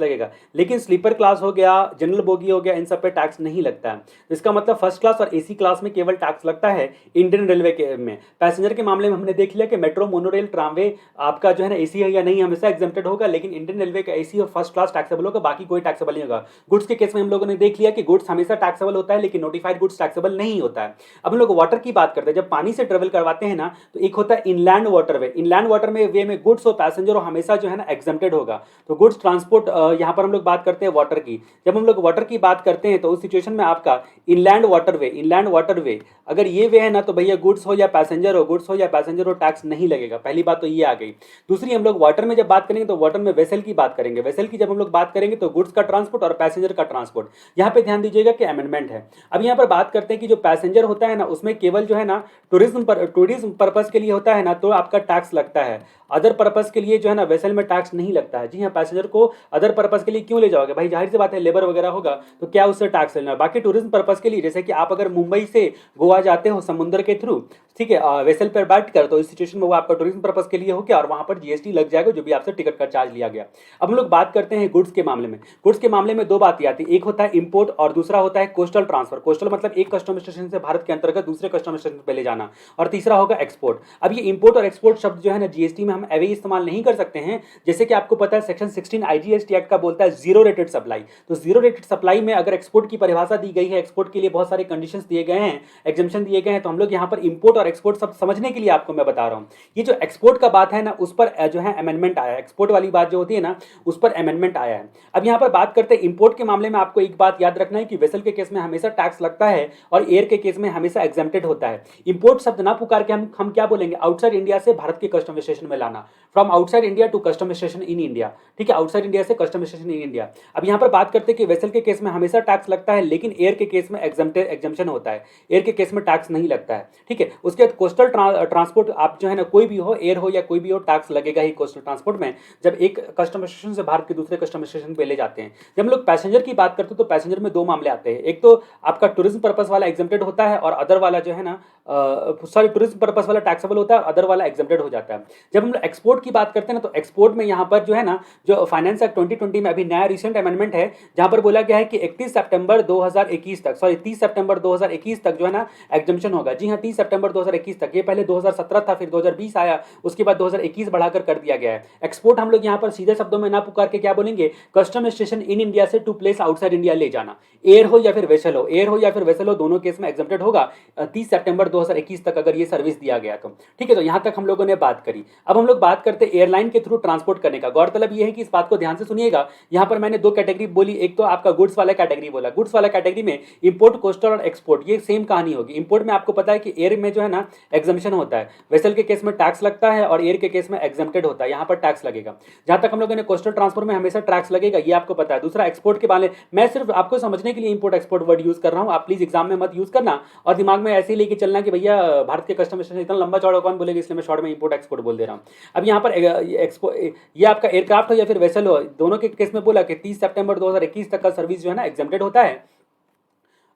लगेगा, लेकिन स्लीपर क्लास हो गया, जनरल बोगी हो गया, इन सब पे टैक्स नहीं लगता है। तो इसका मतलब फर्स्ट क्लास और एसी क्लास में केवल टैक्स लगता है इंडियन रेलवे के में। पैसेंजर के मामले में हमने देख लिया कि मेट्रो, मोनोरेल, ट्रामवे आपका जो है ना एसी है या नहीं, हमेशा एग्जेम्प्टेड होगा, लेकिन इंडियन रेलवे का एसी और फर्स्ट क्लास टैक्सेबल होगा, बाकी कोई टैक्सेबल नहीं होगा। गुड्स के केस में हम लोगों ने देख लिया कि गुड्स हमेशा टैक्सेबल होता है, लेकिन नोटिफाइड गुड्स टैक्सेबल नहीं होता है। अब हम लोग वाटर की बात करते हैं। जब पानी से ट्रेवल करवाते हैं ना, तो एक होता है इनलैंड वाटरवे। इनलैंड वाटर में गुड्स और पैसेंजर हमेशा जो है ना एग्जेम्प्टेड होगा। तो गुड्स ट्रांसपोर्ट, यहाँ पर हम लोग बात करते हैं वाटर की। जब हम लोग वाटर की बात करते हैं, तो उस सिचुएशन में आपका इनलैंड वाटरवे अगर ये वे है ना, तो भैया गुड्स हो या पैसेंजर हो, टैक्स नहीं लगेगा। पहली बात तो ये आ गई। दूसरी, हम लोग वाटर में जब बात करेंगे तो वाटर में वेसल की बात करेंगे। वेसल की जब हम लोग बात करेंगे तो गुड्स का ट्रांसपोर्ट और पैसेंजर का ट्रांसपोर्ट। यहाँ पे ध्यान दीजिएगा कि अमेंडमेंट है। अब यहाँ पर बात करते हैं कि जो पैसेंजर होता है ना, उसमें केवल जो है ना टूरिज्म पर्पज के लिए होता है ना, तो आपका टैक्स लगता है। अदर पर्पस के लिए जो है ना वेसल में टैक्स नहीं लगता है। जी हाँ, पैसेंजर को अदर पर्पस के लिए क्यों ले जाओगे भाई, जाहिर सी बात है लेबर वगैरह होगा तो क्या उससे टैक्स लेना है। बाकी टूरिज्म पर्पस के लिए, जैसे कि आप अगर मुंबई से गोवा जाते हो समुद्र के थ्रू, ठीक है, वेसल पर बैठ कर, तो इस सिचुएशन में वो आपका टूरिज्म पर्पस के लिए हो गया, और वहां पर जीएसटी लग जाएगा, जो भी आपसे टिकट का चार्ज लिया गया। अब हम लोग बात करते हैं गुड्स के मामले में। गुड्स के मामले में दो बातें आती है, एक होता है इंपोर्ट और दूसरा होता है कोस्टल ट्रांसफर। कोस्टल मतलब एक कस्टम स्टेशन से भारत के अंतर्गत दूसरे कस्टम स्टेशन पे ले जाना, और तीसरा होगा एक्सपोर्ट। अब ये इंपोर्ट और एक्सपोर्ट शब्द जो है ना जीएसटी में हम एवे इस्तेमाल नहीं कर सकते हैं। जैसे कि आपको पता है सेक्शन 16 आईजीएसटी एक्ट का बोलता है जीरो रेटेड सप्लाई। तो जीरो रेटेड सप्लाई में अगर एक्सपोर्ट की परिभाषा दी गई है, एक्सपोर्ट के लिए बहुत सारे कंडीशंस दिए गए हैं, एग्जम्पशन दिए गए हैं, तो हम लोग यहाँ पर इंपोर्ट और एक्सपोर्ट सब समझने के लिए आपको मैं बता रहा हूँ। ये जो एक्सपोर्ट का बात है ना, उस पर जो है अमेंडमेंट आया है, एक्सपोर्ट वाली बात जो होती है ना, उस पर अमेंडमेंट आया है। अब यहाँ पर बात करते हैं इंपोर्ट के मामले में, आपको एक बात याद रखना है कि वेसल के केस में हमेशा टैक्स लगता है और एयर के केस में हमेशा एग्जेम्प्टेड होता है। इंपोर्ट शब्द ना पुकार के हम क्या बोलेंगे, आउटसाइड इंडिया से भारत के कस्टम स्टेशन में लाना, from outside India to custom station in India. ठीक है, आउटसाइड इंडिया से कस्टम स्टेशन इन इंडिया। अब यहाँ पर बात करते हैं कि वेसल के केस में हमेशा टैक्स लगता है, लेकिन एयर के केस में एग्जम्पशन होता है, एयर के केस में टैक्स नहीं लगता है। ठीक है, उसके बाद कोस्टल ट्रांसपोर्ट, आप जो है ना कोई भी हो, एयर हो या कोई भी हो, टैक्स लगेगा ही कोस्टल ट्रांसपोर्ट में, जब एक कस्टम स्टेशन से भारत के दूसरे कस्टम स्टेशन पे ले जाते हैं। जब हम लोग पैसेंजर की बात करते हैं तो पैसेंजर में दो मामले आते हैं, एक तो आपका टूरिज्म पर्पस वाला एग्जेम्प्टेड होता है और अदर वाला जो है ना सॉरी टूरिज्म पर्पस वाला टैक्सेबल होता है और अदर वाला एग्जेम्प्टेड हो जाता है। जब हम लोग एक्सपोर्ट की बात करते हैं ना, तो एक्सपोर्ट में यहाँ पर जो है ना, जो फाइनेंस एक्ट 2020 में अभी नया रिसेंट अमेंडमेंट है, जहां पर बोला गया है कि 31 सितंबर 2021 तक, सॉरी 30 सितंबर 2021 तक जो है ना एग्जम्पशन होगा। जी हाँ, 30 सितंबर 2021 तक। ये पहले 2017 था, फिर 2020 आया, उसके बाद 2021 बढ़ाकर कर दिया गया है। एक्सपोर्ट हम लोग यहाँ पर सीधे शब्दों में ना पुकार के क्या बोलेंगे, कस्टम स्टेशन इन इंडिया से टू प्लेस आउटसाइड इंडिया ले जाना। एयर हो या फिर वेसल हो, एयर हो या फिर वेसल हो, दोनों केस में एग्जेम्प्टेड होगा 30 सितंबर 2021 तक अगर ये सर्विस दिया गया तो। ठीक है, तो यहां तक हम लोगों ने बात करी। अब हम लोग बात करते हैं एयरलाइन के थ्रू ट्रांसपोर्ट करने का। गौरतलब ये है कि इस बात को ध्यान से सुनिएगा, यहां पर मैंने दो कैटेगरी बोली, एक तो आपका गुड्स वाला कैटेगरी बोला, गुड्स वाला कैटेगरी में इंपोर्ट, कोस्टल और एक्सपोर्ट, ये सेम कहानी होगी। इंपोर्ट में आपको पता है कि एयर में जो है ना एग्जम्पशन होता है, वेसल के केस में टैक्स लगता है और एयर के केस में एग्जेम्प्टेड होता है, यहां पर टैक्स लगेगा। जहां तक हम लोगों ने कोस्टल ट्रांसपोर्ट में हमेशा टैक्स लगेगा, ये आपको पता है। दूसरा एक्सपोर्ट के बारे में मैं सिर्फ आपको समझने के लिए इंपोर्ट एक्सपोर्ट वर्ड यूज कर रहा हूं, आप प्लीज एग्जाम में मत यूज करना और दिमाग में ऐसे ही लेके चलना कि भैया भारत के कस्टम स्टेशन इतना लंबा चौड़ा कौन बोलेगा, इसलिए मैं शॉर्ट में इंपोर्ट एक्सपोर्ट बोल दे रहा हूं। अब यहाँ पर ये आपका एयरक्राफ्ट हो या फिर वेसल हो, दोनों के केस में बोला कि 30 सितंबर 2021 तक का सर्विस जो है ना एग्जेम्प्टेड होता है।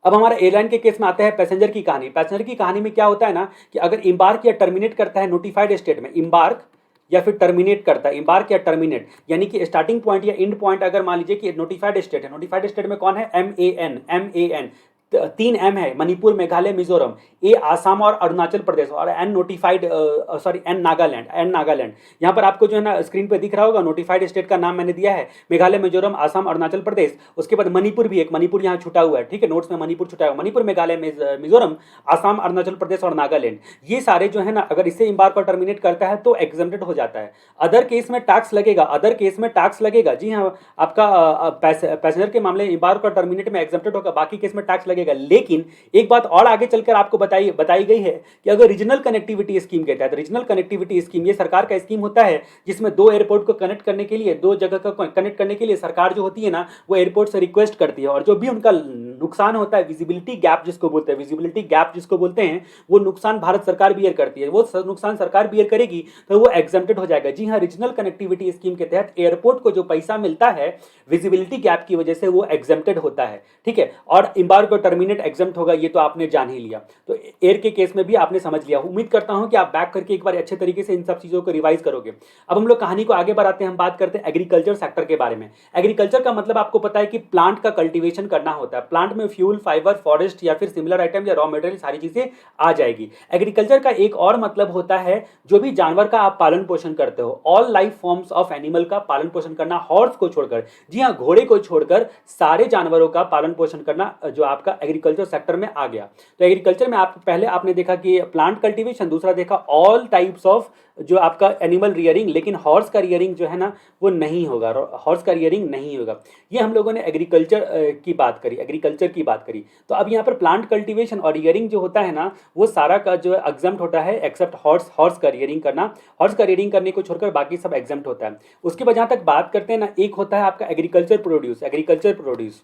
अब हमारा एयरलाइन के केस में आता है पैसेंजर की कहानी। पैसेंजर की कहानी में क्या होता है ना कि अगर इम्बार्क या टर्मिनेट करता है नोटिफाइड स्टेट में, इम्बार्क या फिर टर्मिनेट करता है, इम्बार्क या टर्मिनेट, यानी कि स्टार्टिंग पॉइंट या एंड पॉइंट अगर मान लीजिए कि नोटिफाइड स्टेट है, नोटिफाइड स्टेट में कौन है, MAN, 3 M है, मणिपुर, मेघालय, मिजोरम, ए आसाम और अरुणाचल प्रदेश, और an notified sorry an Nagaland. यहाँ पर आपको जो है ना स्क्रीन पे दिख रहा होगा, नोटिफाइड स्टेट का नाम मैंने दिया है मेघालय, मिजोरम, आसाम, अरुणाचल प्रदेश। उसके बाद मणिपुर भी एक, मणिपुर यहाँ छुटा हुआ है, ठीक है, नोट्स में मणिपुर छुटा हुआ, मणिपुर, मेघालय, मिजोरम, आसाम, अरुणाचल प्रदेश और नागालैंड, ये सारे जो है ना अगर इससे इम्बार्क और टर्मिनेट करता है तो एग्जेम्प्टेड हो जाता है। अदर केस में टैक्स लगेगा, अदर केस में टैक्स लगेगा। जी हाँ, आपका पैसेंजर के मामले इम्बार्क और टर्मिनेट में एग्जेम्प्टेड होगा, बाकी केस में टैक्स लगेगा। लेकिन एक बात और आगे चलकर आपको बताई गई है कि अगर रीजनल कनेक्टिविटी स्कीम के तहत, रीजनल कनेक्टिविटी स्कीम ये सरकार का स्कीम होता है जिसमें दो एयरपोर्ट को कनेक्ट करने के लिए, दो जगह को कनेक्ट करने के लिए सरकार जो होती है ना वो एयरपोर्ट से रिक्वेस्ट करती है, और जो भी उनका नुकसान होता है, विजिबिलिटी गैप जिसको बोलते हैं, विजिबिलिटी गैप जिसको बोलते हैं, वो नुकसान भारत सरकार बियर करती है। वो नुकसान सरकार बियर करेगी तो वो एग्जेम्प्टेड हो जाएगा। जी हाँ, रीजनल कनेक्टिविटी स्कीम के तहत एयरपोर्ट को जो पैसा मिलता है विजिबिलिटी गैप की वजह से वो एग्जेम्प्टेड होता है। ठीक है, और इम्बार्क और टर्मिनेट एग्जेम्प्ट होगा, ये तो आपने जान ही लिया। तो एयर के केस में भी आपने समझ लिया। उम्मीद करता हूं कि आप बैक करके एक बार अच्छे तरीके से इन सब चीजों को रिवाइज करोगे। अब हम लोग कहानी को आगे बढ़ाते हैं, हम बात करते हैं एग्रीकल्चर सेक्टर के बारे में। एग्रीकल्चर का मतलब आपको पता है कि प्लांट का कल्टीवेशन करना होता है, प्लांट में फ्यूल, फाइबर, फॉरेस्ट या फिर सिमिलर आइटम या रॉ मटेरियल सारी चीजें आ जाएगी। एग्रीकल्चर का एक और मतलब होता है जो भी जानवर का आप पालन पोषण करते हो, all life forms of animal का पालन पोषण करना, हॉर्स को छोड़कर, जी हाँ घोड़े को छोड़कर सारे जानवरों का पालन पोषण करना जो आपका एग्रीकल्चर सेक्टर में आ गया। तो एग्रीकल्चर में आप पहले आपने देखा कि प्लांट कल्टीवेशन, दूसरा देखा ऑल टाइप्स ऑफ जो आपका एनिमल रियरिंग, लेकिन हॉर्स का रियरिंग जो है ना वो नहीं होगा, हॉर्स का रियरिंग नहीं होगा। ये हम लोगों ने एग्रीकल्चर की बात करी, एग्रीकल्चर की बात करी। तो अब यहाँ पर प्लांट कल्टीवेशन और रियरिंग जो होता है ना वो सारा का जो एग्जम्प्ट होता है एक्सेप्ट हॉर्स का रियरिंग करना, हॉर्स का रियरिंग करने को छोड़कर बाकी सब एग्जम्प्ट होता है। उसके बाद जहाँ तक बात करते हैं ना, एक होता है आपका एग्रीकल्चर प्रोड्यूस, एग्रीकल्चर प्रोड्यूस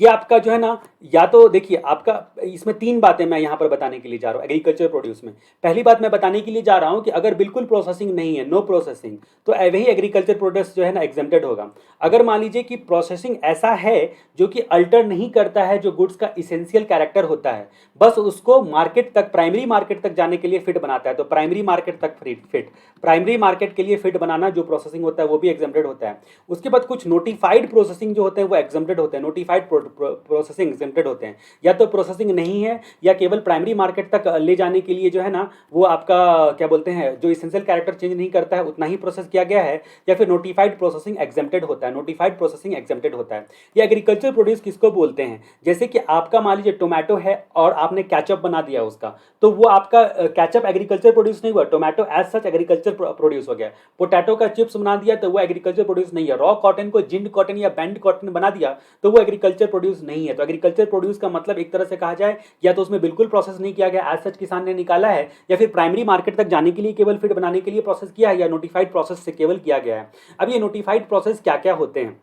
ये आपका जो है ना, या तो देखिए आपका इसमें तीन बातें मैं यहाँ पर बताने के लिए जा रहा हूँ एग्रीकल्चर प्रोड्यूस में। पहली बात मैं बताने के लिए जा रहा हूँ कि अगर बिल्कुल प्रोसेसिंग नहीं है, नो प्रोसेसिंग, तो वही एग्रीकल्चर प्रोडक्ट्स जो है ना एग्जेम्प्टेड होगा। अगर मान लीजिए कि प्रोसेसिंग ऐसा है जो कि अल्टर नहीं करता है जो गुड्स का इसेंशियल कैरेक्टर होता है, बस उसको मार्केट तक, प्राइमरी मार्केट तक जाने के लिए फिट बनाता है, तो प्राइमरी मार्केट तक फिट, प्राइमरी मार्केट के लिए फिट बनाना जो प्रोसेसिंग होता है वो भी एग्जेम्प्टेड होता है। उसके बाद कुछ नोटिफाइड प्रोसेसिंग जो होते हैं वो एग्जेम्प्टेड होते हैं, नोटिफाइड प्रोसेसिंग एग्जेम्प्टेड होते हैं। या तो प्रोसेसिंग नहीं है या केवल प्राइमरी मार्केट तक ले जाने के लिए जो है ना वो आपका क्या बोलते हैं जो इसेंशियल कैरेक्टर चेंज नहीं करता है उतना ही प्रोसेस किया गया है, या फिर नोटिफाइड प्रोसेसिंग एग्जेम्प्टेड होता है। नोटिफाइड प्रोसेसिंग एग्जेम्प्टेड होता है। ये एग्रीकल्चर प्रोड्यूस किसको बोलते हैं? जैसे कि आपका मान लीजिए टोमेटो है और आपने कैचअप बना दिया उसका, तो वो आपका कैचअप एग्रीकल्चर प्रोड्यूस नहीं हुआ, tomato as such agriculture produce हो गया। पोटैटो का चिप्स बना दिया तो वो एग्रीकल्चर प्रोड्यूस नहीं है। रॉ कॉटन को जिंड कॉटन या बैंड कॉटन बना दिया तो वो एग्रीकल्चर प्रोड्यूस नहीं है। तो एग्रीकल्चर प्रोड्यूस का मतलब एक तरह से कहा जाए या तो उसमें बिल्कुल प्रोसेस नहीं किया गया, एज सच किसान ने निकाला है, या फिर प्राइमरी मार्केट तक जाने के लिए केवल फीड बनाने के लिए प्रोसेस किया है, या नोटिफाइड प्रोसेस से केवल किया गया है। अब ये नोटिफाइड प्रोसेस क्या क्या होते हैं,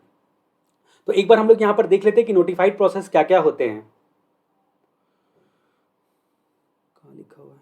तो एक बार हम लोग यहां पर देख लेते हैं कि नोटिफाइड प्रोसेस क्या क्या होते हैं। कहां लिखा हुआ है?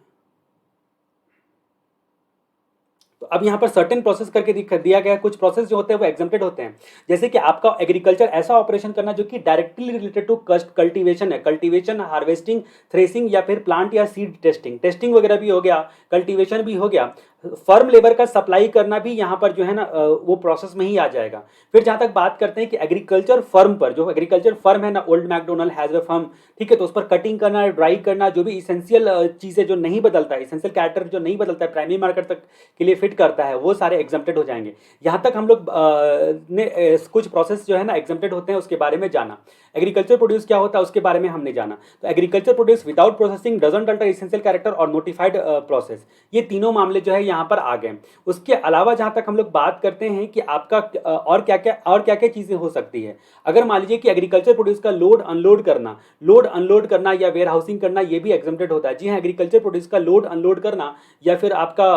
तो अब यहाँ पर सर्टेन प्रोसेस करके दिया गया है। कुछ प्रोसेस जो होते हैं वो एग्जेम्प्टेड होते हैं, जैसे कि आपका एग्रीकल्चर ऐसा ऑपरेशन करना जो कि डायरेक्टली रिलेटेड टू कल्टीवेशन है, कल्टीवेशन, हार्वेस्टिंग, थ्रेसिंग या फिर प्लांट या सीड टेस्टिंग, टेस्टिंग वगैरह भी हो गया, कल्टीवेशन भी हो गया। फर्म लेबर का सप्लाई करना भी यहाँ पर जो है ना वो प्रोसेस में ही आ जाएगा। फिर जहाँ तक बात करते हैं कि एग्रीकल्चर फर्म पर, जो एग्रीकल्चर फर्म है ना, old McDonald has a firm, ठीक है, तो उस पर कटिंग करना, ड्राई करना, जो भी इसेंशियल चीज़ें जो नहीं बदलता है, इसेंशियल कैरेक्टर जो नहीं बदलता है, प्राइमरी मार्केट तक के लिए फिट करता है, वो सारे एग्जेम्प्टेड हो जाएंगे। यहाँ तक हम लोग ने कुछ प्रोसेस जो है ना एग्जेम्प्टेड होते हैं उसके बारे में जाना। एग्रीकल्चर प्रोड्यूस क्या होता है उसके बारे में हमने जाना। तो agriculture produce without processing doesn't alter essential character और नोटिफाइड प्रोसेस, ये तीनों मामले जो है यहाँ पर आ गए। उसके अलावा जहाँ तक हम लोग बात करते हैं कि आपका और क्या क्या चीज़ें हो सकती है। अगर मान लीजिए कि एग्रीकल्चर प्रोड्यूस का लोड अनलोड करना या वेयर हाउसिंग करना, ये भी एग्जेम्प्टेड होता है। जी हाँ, एग्रीकल्चर प्रोड्यूस का लोड अनलोड करना या फिर आपका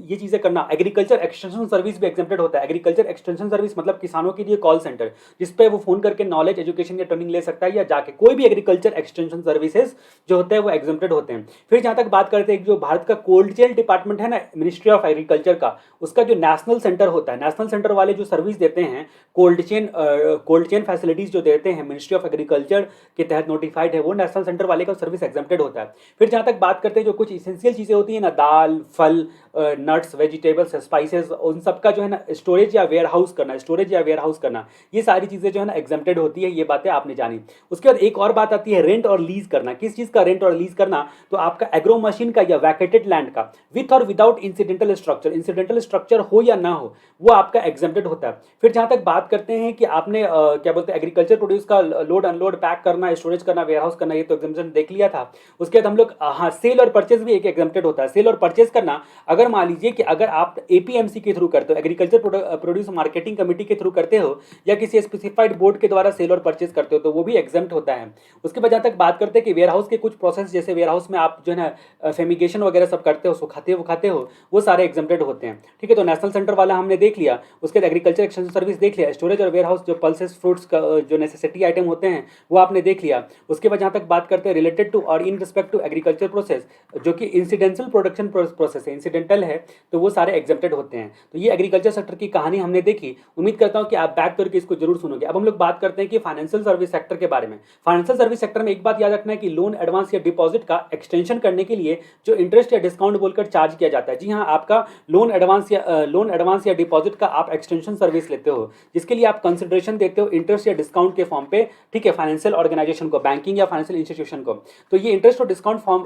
ये चीज़ें करना। एग्रीकल्चर एक्सटेंशन सर्विस भी एग्जेम्प्टेड होता है। एग्रीकल्चर एक्सटेंशन सर्विस मतलब किसानों के लिए कॉल सेंटर, जिसपे वो फोन करके नॉलेज, एजुकेशन या ट्रेनिंग ले सकता है, या जाके कोई भी एग्रीकल्चर एक्सटेंशन सर्विसेज जो होते हैं वो एग्जेम्प्टेड होते हैं। फिर जहाँ तक बात करते हैं जो भारत का कोल्ड चेन डिपार्टमेंट है ना, मिनिस्ट्री ऑफ एग्रीकल्चर का, उसका जो नेशनल सेंटर होता है, नेशनल सेंटर वाले जो सर्विस देते हैं, कोल्ड चेन फैसिलिटीज जो देते हैं मिनिस्ट्री ऑफ एग्रीकल्चर के तहत नोटिफाइड है, वो नेशनल सेंटर वाले का सर्विस एग्जेम्प्टेड होता है। फिर जहाँ तक बात करते हैं जो कुछ इसेंशियल चीज़ें होती है ना, दाल, फल, नट्स, वेजिटेबल्स, स्पाइसेस, उन सब का जो है ना स्टोरेज या वेयर हाउस करना, ये सारी चीज़ें जो है ना एग्जेम्प्टेड होती है। ये बातें आपने जानी। उसके बाद एक और बात आती है रेंट और लीज करना। किस चीज़ का रेंट और लीज करना? तो आपका एग्रो मशीन का या वैकेटेड लैंड का, विथ और विदाउट इंसिडेंटल स्ट्रक्चर हो या ना हो, वो आपका एग्जेम्प्टेड होता है। फिर जहाँ तक बात करते हैं कि आपने क्या बोलते हैं एग्रीकल्चर प्रोड्यूस का लोड अनलोड, पैक करना, स्टोरेज करना, वेयर हाउस करना, ये तो एग्जेम्पशन देख लिया था। उसके बाद हम लोग हाँ, सेल और परचेज भी एक एग्जेम्प्टेड होता है। सेल और परचेज करना, अगर मान लीजिए कि अगर आप एपीएमसी के थ्रू करते हो, एग्रीकल्चर प्रोड्यूस मार्केटिंग कमेटी के थ्रू करते हो, या किसी स्पेसिफाइड बोर्ड के द्वारा सेल और परचेज करते हो, तो वो भी एग्जेम्प्ट होता है। उसके बाद जहाँ तक बात करते हैं कि वेयर हाउस के कुछ प्रोसेस, जैसे वेयर हाउस में आप जो है ना फेमिगेशन वगैरह सब करते हो, सुखाते हो, वो सारे एग्जेम्प्टेड होते हैं। ठीक है, तो नेशनल सेंटर वाला हमने देख लिया। उसके बाद एग्रीकल्चर एक्सटेंशन सर्विस देख लिया। स्टोरेज और वेयर हाउस जो पल्सेस, फ्रूट्स का जो नेसेसिटी आइटम होते हैं वो आपने देख लिया। उसके बाद जहाँ तक बात करते हैं रिलेटेड टू और in respect to agriculture process, जो कि इंसिडेंशियल प्रोडक्शन प्रोसेस है, इंसिडेंटल है, तो वो सारे एग्जेम्प्टेड होते हैं। तो ये एग्रीकल्चर सेक्टर की कहानी हमने देखी। उम्मीद करता हूँ कि आप बैक करके इसको जरूर सुनोगे। अब हम लोग बात करते हैं कि फाइनेंशियल सर्विस सेक्टर के बारे में। फाइनेंशियल सर्विस सेक्टर में एक बात याद रखना है कि लोन, एडवांस या डिपॉजिट का एक्सटेंशन करने के लिए जो इंटरेस्ट या डिस्काउंट बोलकर चार्ज किया जाता है, जी हाँ, आपका लोन एडवांस या डिपॉजिट का आप एक्सटेंशन सर्विस लेते हो, जिसके लिए आप कंसिडरेशन देते हो इंटरेस्ट या डिस्काउंट के फॉर्म पे। ठीक है, फाइनेंशियल ऑर्गेनाइजेशन को, बैंकिंग या फाइनेंशियल इंस्टीट्यूशन को, तो ये इंटरेस्ट और डिस्काउंट फॉर्म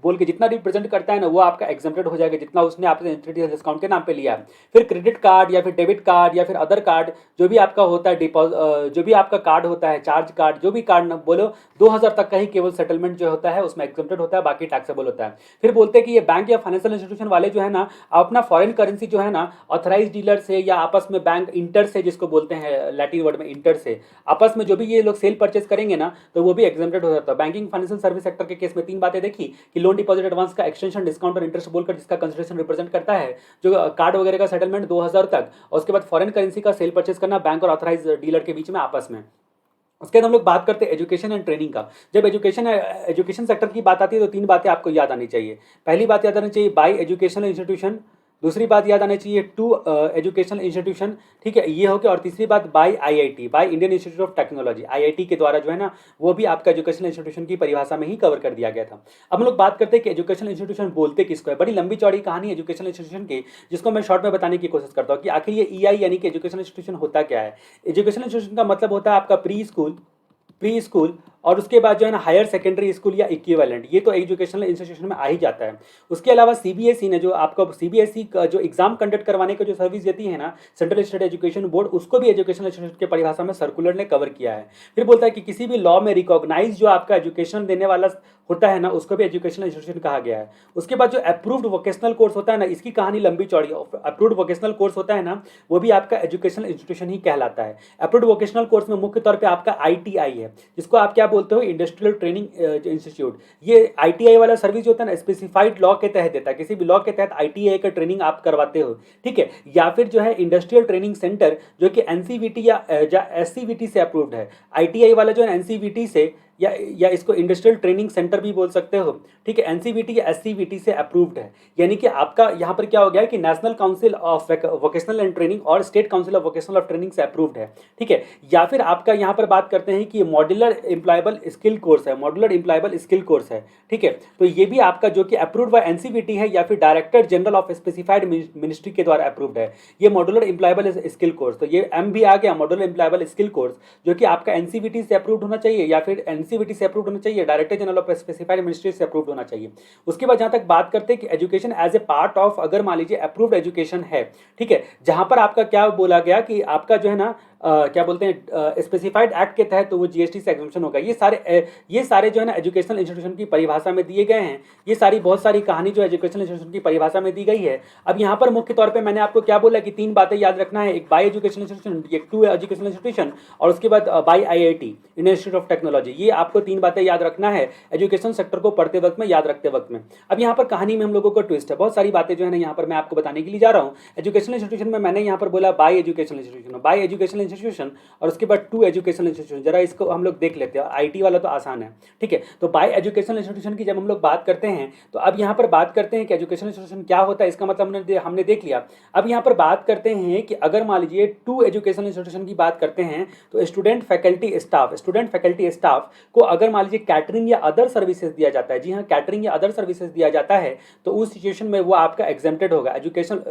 बोल के जितना रिप्रेजेंट करता है ना, वो आपका एग्जेम्प्टेड हो जाएगा, जितना उसने आपसे इंटरेस्ट या डिस्काउंट के नाम पे लिया है। फिर क्रेडिट कार्ड या फिर डेबिट कार्ड या फिर अदर कार्ड, जो भी आपका होता है जो भी आपका कार्ड होता है, चार्ज कार्ड, जो भी कार्ड बोलो, 2000 तक का ही केवल सेटलमेंट जो होता है उसमें एग्जेम्प्टेड होता है, बाकी टैक्सेबल होता है। फिर बोलते हैं कि ये बैंक या फाइनेंशियल इंस्टीट्यूशन वाले जो है ना, अपना फॉरेन करेंसी जो है ना ऑथराइज डीलर से या आपस में बैंक इंटर से, जिसको बोलते हैं लैटिन वर्ड में इंटर से, आपस में जो भी ये लोग सेल परचेज करेंगे ना, तो वो भी एग्जेम्प्टेड हो जाता है। बैंकिंग फाइनेंशियल सर्विस सेक्टर के केस में 3 बातें देखी कि लोन, डिपॉजिट, एडवांस का एक्सटेंशन, डिस्काउंट और इंटरेस्ट बोलकर जिसका कंसिडरेशन रिप्रेजेंट करता है, जो कार्ड वगैरह का सेटलमेंट 2000 तक, और उसके बाद फॉरेन करेंसी का सेल परचेज करना बैंक और ऑथराइज डीलर के बीच में आपस में। उसके बाद हम लोग बात करते हैं एजुकेशन एंड ट्रेनिंग का। जब एजुकेशन सेक्टर की बात आती है तो 3 बातें आपको याद आनी चाहिए। पहली बात याद आनी चाहिए बाय एजुकेशनल इंस्टीट्यूशन, दूसरी बात याद आनी चाहिए टू एजुकेशनल इंस्टीट्यूशन, ठीक है, ये हो गया, और तीसरी बात bye IIT, by Indian institute of technology, IIT के द्वारा जो है ना, वो भी आपका एजुकेशनल इंस्टीट्यूशन की परिभाषा में ही कवर कर दिया गया था। अब हम लोग बात करते हैं कि एजुकेशनल इंस्टीट्यूशन बोलते किसको है। बड़ी लंबी चौड़ी कहानी है एजुकेशनल इंस्टीट्यूशन की, जिसको मैं शॉर्ट में बताने की कोशिश करता हूँ कि आखिर ये ईआई यानी कि एजुकेशनल इंस्टीट्यूशन होता क्या है। एजुकेशनल इंस्टीट्यूशन का मतलब होता है आपका प्री स्कूल, प्री स्कूल और उसके बाद जो है ना हायर सेकेंडरी स्कूल या इक्विवेलेंट, ये तो एजुकेशनल इंस्टीट्यूशन में आ ही जाता है। उसके अलावा सीबीएसई ने जो आपका सीबीएसई का जो एग्जाम कंडक्ट करवाने का जो सर्विस देती है ना सेंट्रल स्टेट एजुकेशन बोर्ड, उसको भी एजुकेशनल इंस्टीट्यूशन के परिभाषा में सर्कुलर ने कवर किया है। फिर बोलता है कि किसी भी लॉ में रिकॉग्नाइज जो आपका एजुकेशन देने वाला होता है ना उसको भी एजुकेशनल इंस्टीट्यूशन कहा गया है। उसके बाद जो अप्रूव्ड वोकेशनल कोर्स होता है ना, इसकी कहानी लंबी चौड़ी। अप्रूव्ड वोकेशनल कोर्स होता है ना, वो भी आपका एजुकेशनल इंस्टीट्यूशन ही कहलाता है। अप्रूव्ड वोकेशनल कोर्स में मुख्य तौर पे आपका आईटीआई है, जिसको आप क्या बोलते हो, इंडस्ट्रियल ट्रेनिंग इंस्टीट्यूट। ये आईटीआई वाला सर्विस जो होता है ना स्पेसिफाइड लॉ के तहत देता है, किसी भी लॉ के तहत आईटीआई का ट्रेनिंग आप करवाते हो, ठीक है। या फिर जो है इंडस्ट्रियल ट्रेनिंग सेंटर जो कि एनसीवीटी या एससीवीटी से अप्रूव्ड है। आईटीआई वाला जो है एनसीवीटी से या इसको इंडस्ट्रियल ट्रेनिंग सेंटर भी बोल सकते हो, ठीक है, एनसीवीटी या एससीवीटी से अप्रूव्ड है। यानी कि आपका यहाँ पर क्या हो गया है कि national council of vocational and training और state council of vocational of training से अप्रूव्ड है, ठीक है। या फिर आपका यहाँ पर बात करते हैं कि मॉड्यूलर एम्प्लॉयबल स्किल कोर्स है, मॉड्यूलर एम्प्लॉयबल स्किल कोर्स है, ठीक है। तो ये भी आपका जो कि अप्रूव्ड बाय एनसीवीटी है या फिर director general of specified ministry के द्वारा अप्रूव्ड है, ये मॉड्यूलर एम्प्लॉयबल स्किल कोर्स। तो ये एम भी आ गया, मॉड्यूलर एम्प्लॉयबल स्किल कोर्स, जो कि आपका एनसीवीटी से अप्रूव्ड होना चाहिए या फिर एनसीवीटी से अप्रूव्ड होना चाहिए, director general of specified ministry से अप्रूव्ड होना चाहिए। उसके बाद जहां तक बात करते हैं कि education as a part of, अगर मान लीजिए अप्रूव्ड एजुकेशन है, ठीक है, जहां पर आपका क्या बोला गया कि आपका जो है ना क्या बोलते हैं स्पेसिफाइड एक्ट के तहत, तो वो जीएसटी से एग्जम्पशन होगा। ये सारे जो है ना एजुकेशनल इंस्टीट्यूशन की परिभाषा में दिए गए हैं। ये सारी बहुत सारी कहानी जो एजुकेशनल इंस्टीट्यूशन की परिभाषा में दी गई है। अब यहाँ पर मुख्य तौर पे मैंने आपको क्या बोला कि 3 बातें याद रखना है, एक बाय एजुकेशनल इंस्टीट्यूशन, एक टू एजुकेशनल इंस्टीट्यूशन और उसके बाद bye IIT Indian institute of technology. ये आपको 3 बातें याद रखना है एजुकेशन सेक्टर को पढ़ते वक्त में, याद रखते वक्त में। अब यहाँ पर कहानी में हम लोगों को ट्विस्ट है, बहुत सारी बातें जो है ना यहाँ पर मैं आपको बताने के लिए जा रहा हूँ। एजुकेशनल इंस्टीट्यूशन में मैंने यहाँ पर बोला by educational institution, by educational institution और उसके बाद टू एजुकेशनल इंस्टीट्यूशन। जरा इसको हम लोग देख लेते हैं, आईटी वाला तो आसान है, ठीक है। तो बाय एजुकेशनल इंस्टीट्यूशन की जब हम लोग बात करते हैं, तो अब यहाँ पर बात करते हैं कि एजुकेशनल इंस्टीट्यूशन क्या होता है, इसका मतलब हमने देख लिया। अब यहाँ पर बात करते हैं कि अगर मान लीजिए टू एजुकेशनल इंस्टीट्यूशन की बात करते हैं, तो स्टूडेंट फैकल्टी स्टाफ को अगर मान लीजिए कैटरिंग या अदर सर्विसेज दिया जाता है, जी हाँ, कैटरिंग या अदर सर्विसेज दिया जाता है, तो उस सिचुएशन में वो आपका एग्जेम्प्टेड होगा। एजुकेशन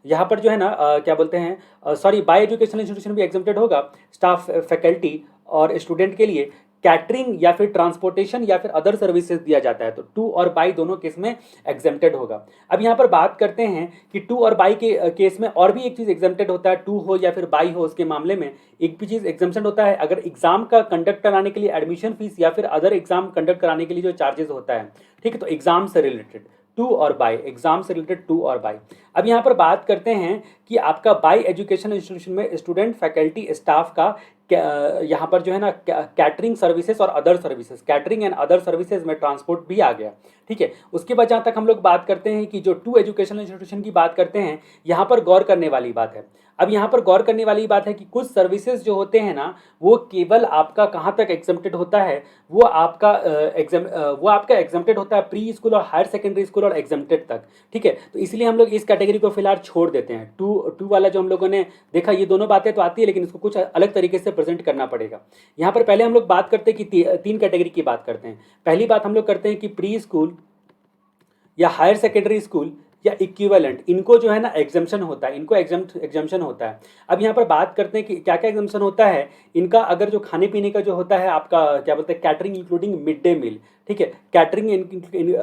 यहाँ पर जो है ना क्या बोलते हैं, सॉरी, बाय एजुकेशनल इंस्टीट्यूशन भी एग्जेम्प्टेड होगा स्टाफ, फैकल्टी और स्टूडेंट के लिए। कैटरिंग या फिर ट्रांसपोर्टेशन या फिर अदर सर्विसेज दिया जाता है, तो टू और बाई दोनों केस में एग्जेम्प्टेड होगा। अब यहाँ पर बात करते हैं कि टू और बाई के केस में और भी एक चीज़ एग्जेम्प्टेड होता है, टू हो या फिर बाई हो, उसके मामले में एक भी चीज़ एग्जाम्पशन होता है, अगर एग्जाम का कंडक्ट कराने के लिए एडमिशन फीस या फिर अदर एग्जाम कंडक्ट कराने के लिए जो चार्जेस होता है, ठीक है। तो एग्जाम से रिलेटेड टू और बाई, एग्जाम से रिलेटेड टू और बाई। अब यहाँ पर बात करते हैं कि आपका बाई एजुकेशन इंस्टीट्यूशन में स्टूडेंट फैकल्टी स्टाफ का यहाँ पर जो है ना कैटरिंग सर्विसेज और other services, catering and other services में ट्रांसपोर्ट भी आ गया, ठीक है। उसके बाद जहाँ तक हम लोग बात करते हैं कि जो टू एजुकेशनल इंस्टीट्यूशन की बात करते हैं, यहाँ पर गौर करने वाली बात है। अब यहाँ पर गौर करने वाली बात है कि कुछ सर्विसेज जो होते हैं ना, वो केवल आपका कहाँ तक एग्जेम्प्टेड होता है, वो आपका एग्जेम्प्टेड होता है प्री स्कूल और हायर सेकेंडरी स्कूल और एग्जेम्प्टेड तक, ठीक है। तो इसलिए हम लोग इस कैटेगरी को फिलहाल छोड़ देते हैं। टू वाला जो हम लोगों ने देखा, ये दोनों बातें तो आती है, लेकिन इसको कुछ अलग तरीके से प्रेजेंट करना पड़ेगा। यहाँ पर पहले हम लोग बात करते हैं कि 3 कैटेगरी की बात करते हैं। पहली बात हम लोग करते हैं कि प्री स्कूल या हायर सेकेंडरी स्कूल या इक्विवेलेंट, इनको जो है ना एग्जाम्पशन होता है, इनको एग्जाम्पशन होता है। अब यहाँ पर बात करते हैं कि क्या क्या एग्जाम्पशन होता है इनका। अगर जो खाने पीने का जो होता है आपका क्या बोलते हैं catering including mid day meal, ठीक है, कैटरिंग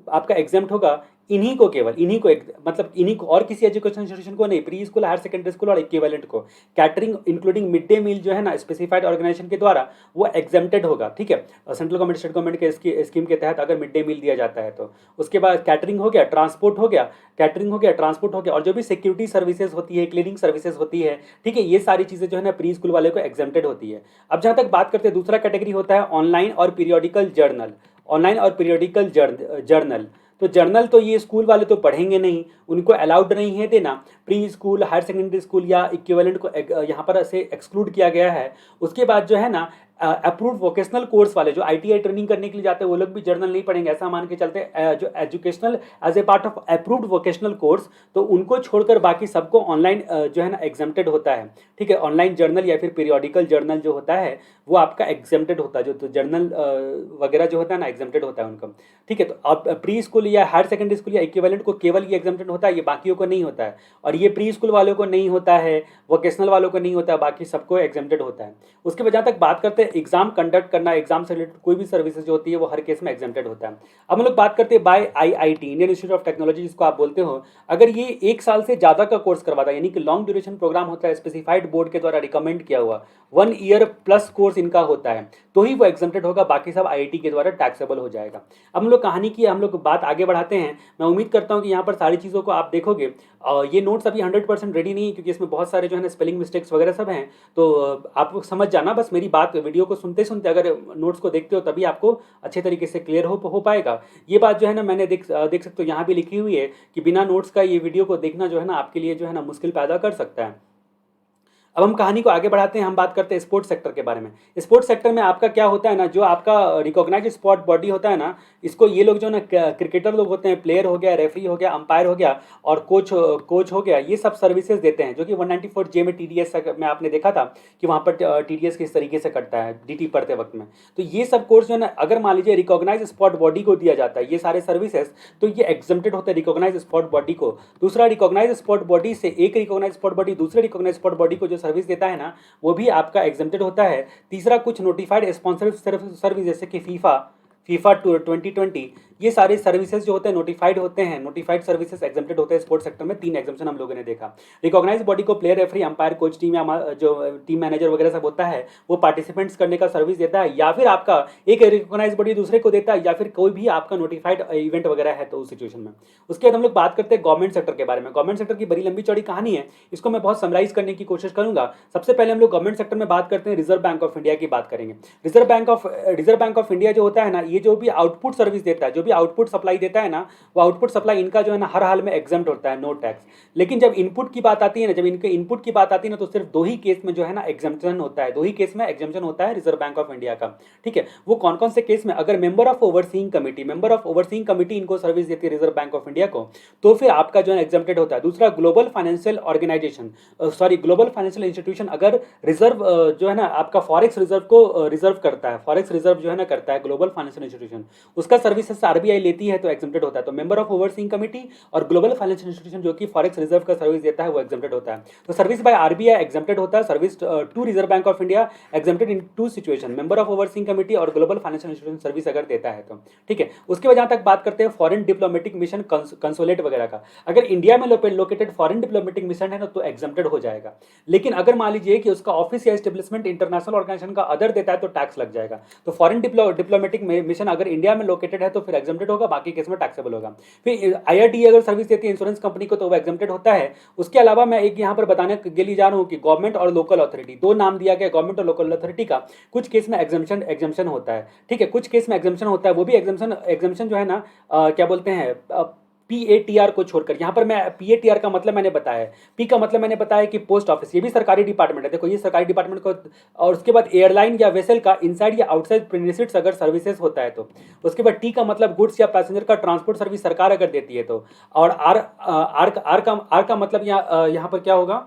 आपका एग्जाम्प्ट होगा, इन्हीं को केवल इन्हीं को मतलब इन्हीं को, और किसी एजुकेशन इंस्टीट्यूशन को नहीं, pre school higher secondary school और इक्विवेलेंट को catering including mid day meal जो है ना स्पेसिफाइड ऑर्गेनाइजेशन के द्वारा वो एग्जेम्प्टेड होगा, ठीक है। सेंट्रल गवर्नमेंट स्टेट गवर्नमेंट के स्कीम के तहत अगर मिड डे मील दिया जाता है तो। उसके बाद कैटरिंग हो गया, ट्रांसपोर्ट हो गया, कैटरिंग हो गया, ट्रांसपोर्ट हो गया, और जो भी सिक्योरिटी सर्विसेज होती है, क्लीनिंग सर्विसेज होती है, ठीक है, ये सारी चीज़ें जो है ना प्री स्कूल वाले को एग्जेम्प्टेड होती है। अब जहाँ तक बात करते हैं, दूसरा कैटेगरी होता है ऑनलाइन और पीरियोडिकल जर्नल, ऑनलाइन और पीरियोडिकल जर्नल। तो जर्नल तो ये स्कूल वाले तो पढ़ेंगे नहीं, उनको अलाउड नहीं है देना। Pre school higher secondary school या इक्विवेलेंट को यहाँ पर से एक्सक्लूड किया गया है। उसके बाद जो है ना अप्रूव्ड वोकेशनल कोर्स वाले जो आईटीआई ट्रेनिंग करने के लिए जाते हैं, वो लोग भी जर्नल नहीं पढ़ेंगे, ऐसा मान के चलते जो educational as a part of approved vocational course, तो उनको छोड़कर बाकी सबको ऑनलाइन जो है ना एग्जेम्प्टेड होता है, ठीक है। ऑनलाइन जर्नल या फिर पीरियोडिकल जर्नल जो होता है वो आपका एग्जेम्प्टेड होता है, जो तो जर्नल वगैरह जो होता है ना एग्जेम्प्टेड होता है उनका, ठीक है। तो अब प्री स्कूल या हायर सेकेंडरी स्कूल या इक्विवेलेंट को केवल ये एग्जेम्प्टेड होता है, ये बाकियों को नहीं होता है। और ये प्री स्कूल वालों को नहीं होता है, वोकेशनल वालों को नहीं होता है, बाकी सबको एग्जेम्प्टेड होता है। उसके बाद जहाँ तक बात करते हैं एग्जाम कंडक्ट करना, एग्जाम से रिलेटेड कोई भी सर्विसेज जो होती है वो हर केस में एग्जेम्प्टेड होता है। अब हम लोग बात करते हैं bye IIT, Indian institute of technology जिसको आप बोलते हो, अगर ये 1 साल से ज़्यादा का कोर्स करवाता है, यानी कि लॉन्ग ड्यूरेशन प्रोग्राम होता है, स्पेसिफाइड बोर्ड के द्वारा रिकमेंड किया हुआ 1 ईयर प्लस कोर्स इनका होता है, तो ही वो एग्जेम्प्टेड होगा, बाकी सब आईआईटी के द्वारा टैक्सेबल हो जाएगा। अब हम लोग कहानी की हम लोग बात आगे बढ़ाते हैं। मैं उम्मीद करता हूँ कि यहाँ पर सारी चीज़ों को आप देखोगे। ये नोट्स अभी 100% रेडी नहीं है, क्योंकि इसमें बहुत सारे जो है ना स्पेलिंग मिस्टेक्स वगैरह सब हैं, तो आप लोग समझ जाना, बस मेरी बात वीडियो को सुनते सुनते अगर नोट्स को देखते हो तभी आपको अच्छे तरीके से क्लियर हो पाएगा। ये बात जो है ना मैंने देख सकते हो यहाँ भी लिखी हुई है कि बिना नोट्स का ये वीडियो को देखना जो है ना आपके लिए जो है ना मुश्किल पैदा कर सकता है। अब हम कहानी को आगे बढ़ाते हैं, हम बात करते हैं स्पोर्ट्स सेक्टर के बारे में। स्पोर्ट्स सेक्टर में आपका क्या होता है ना, जो आपका रिकॉग्नाइज स्पोर्ट बॉडी होता है ना, इसको ये लोग जो ना क्रिकेटर लोग होते हैं, प्लेयर हो गया, रेफरी हो गया, अंपायर हो गया और कोच हो गया, ये सब सर्विसेज देते हैं, जो कि 194J में टीडीएस में आपने देखा था कि वहाँ पर टीडीएस किस तरीके से कटता है डीटी पढ़ते वक्त में। तो ये सब कोर्स जो है ना, अगर मान लीजिए रिकॉग्नाइज स्पोर्ट बॉडी को दिया जाता है ये सारे सर्विसेज, तो ये एग्जेम्प्टेड होते हैं रिकॉग्नाइज स्पोर्ट बॉडी को। दूसरा, रिकॉग्नाइज स्पोर्ट बॉडी से एक रिकॉग्नाइज स्पोर्ट बॉडी दूसरे रिकॉग्नाइज स्पोर्ट बॉडी को जो सर्विस देता है ना, वो भी आपका एग्जेम्प्टेड होता है। तीसरा, कुछ नोटिफाइड स्पॉन्सरशिप सर्विस जैसे कि फीफा 2020, ये सारे सर्विसेज जो होते हैं नोटिफाइड होते हैं, नोटिफाइड सर्विसेज एग्जेम्प्टेड होते हैं स्पोर्ट्स सेक्टर में। 3 एग्जाम्पशन हम लोगों ने देखा। रिकॉग्नाइज बॉडी को player, referee, umpire, coach, team या जो टीम मैनेजर वगैरह सब होता है वो पार्टिसिपेंट्स करने का सर्विस देता है, या फिर आपका एक रिकॉग्नाइज बॉडी दूसरे को देता है, या फिर कोई भी आपका नोटिफाइड इवेंट वगैरह है तो उस सिचुएशन में। उसके बाद हम लोग बात करते हैं गवर्नमेंट सेक्टर के बारे में। गवर्नमेंट सेक्टर की बड़ी लंबी चौड़ी कहानी है, इसको मैं बहुत समराइज करने की कोशिश करूंगा। सबसे पहले हम लोग गवर्नमेंट सेक्टर में बात करते हैं, रिजर्व बैंक ऑफ इंडिया की बात करेंगे। रिजर्व बैंक ऑफ इंडिया जो होता है ना, ये जो भी आउटपुट सर्विस देता है, जो भी आउटपुट सप्लाई देता है ना, वो आउटपुट सप्लाई इनका जो है ना हर हाल में एग्जेम्प्ट होता है, नो टैक्स। लेकिन जब इनपुट की बात आती है ना, जब इनके इनपुट की बात आती है ना, तो सिर्फ 2 ही केस में जो है ना एग्जेम्पशन होता है, 2 ही केस में एग्जेम्पशन होता है रिजर्व बैंक ऑफ इंडिया का। ठीक है, वो कौन कौन से केस में, अगर मेंबर ऑफ ओवरसीइंग कमिटी इनको सर्विस देती है रिजर्व बैंक ऑफ इंडिया को, तो फिर आपका जो है एग्जेम्प्टेड होता है। दूसरा, ग्लोबल फाइनेंशियल इंस्टीट्यूशन अगर रिजर्व जो है ना आपका फॉरेक्स रिजर्व को रिजर्व करता है, फॉरेक्स रिजर्व जो है ना करता है ग्लोबल फाइनेंशियल इंस्टीट्यूशन, उसका सर्विसेज आरबीआई लेती है तो एग्जेम्प्टेड होता है। तो मेंबर ऑफ ओवरसीइंग कमिटी और ग्लोबल फाइनेंशियल इंस्टीट्यूशन जो कि फॉरेक्स रिजर्व का सर्विस देता है वो एग्जेम्प्टेड होता है। तो सर्विस बाय आरबीआई एग्जेम्प्टेड होता है, service to Reserve Bank of India exempted in 2 situation, member of overseeing committee और ग्लोबल फाइनेंशियल इंस्टीट्यूशन सर्विस अगर देता है तो। ठीक है, उसके बाद जहां तक बात करते हैं फॉरेन डिप्लोमेटिक मिशन कंसोलेट वगैरह का, अगर इंडिया में लोकेटेड फॉरेन डिप्लोमेटिक मिशन है ना तो एग्जेम्प्टेड हो जाएगा। लेकिन अगर मान लीजिए कि उसका ऑफिस या एस्टेब्लिशमेंट इंटरनेशनल ऑर्गेनाइजेशन का अदर देता है तो टैक्स लग जाएगा। तो फॉरेन डिप्लोमेटिक मिशन अगर इंडिया में लोकेटेड है तो फिर एग्जेम्प्टेड होगा, बाकी केस में टैक्सेबल होगा। फिर आईआरडी अगर सर्विस देती है इंश्योरेंस कंपनी को तो वो एग्जेम्प्टेड होता है। उसके अलावा मैं एक यहाँ पर बताने के लिए जा रहा हूँ कि गवर्नमेंट और लोकल अथॉरिटी, 2 नाम दिया गया गवर्नमेंट और लोकल अथॉरिटी का, कुछ केस में एग्जेम्पशन होता है। ठीक है, कुछ केस में एग्जेम्पशन होता है, वो भी एग्जेम्पशन जो है ना क्या बोलते हैं पीएटीआर को छोड़कर। यहाँ पर मैं पीएटीआर का मतलब मैंने बताया है, पी का मतलब मैंने बताया कि पोस्ट ऑफिस, ये भी सरकारी डिपार्टमेंट है। देखो ये सरकारी डिपार्टमेंट को, और उसके बाद एयरलाइन या वेसल का इनसाइड या आउटसाइड प्रीमिसेस अगर सर्विसेज होता है तो। उसके बाद टी का मतलब गुड्स या पैसेंजर का ट्रांसपोर्ट सर्विस सरकार अगर देती है तो। और आर का मतलब यहाँ पर क्या होगा,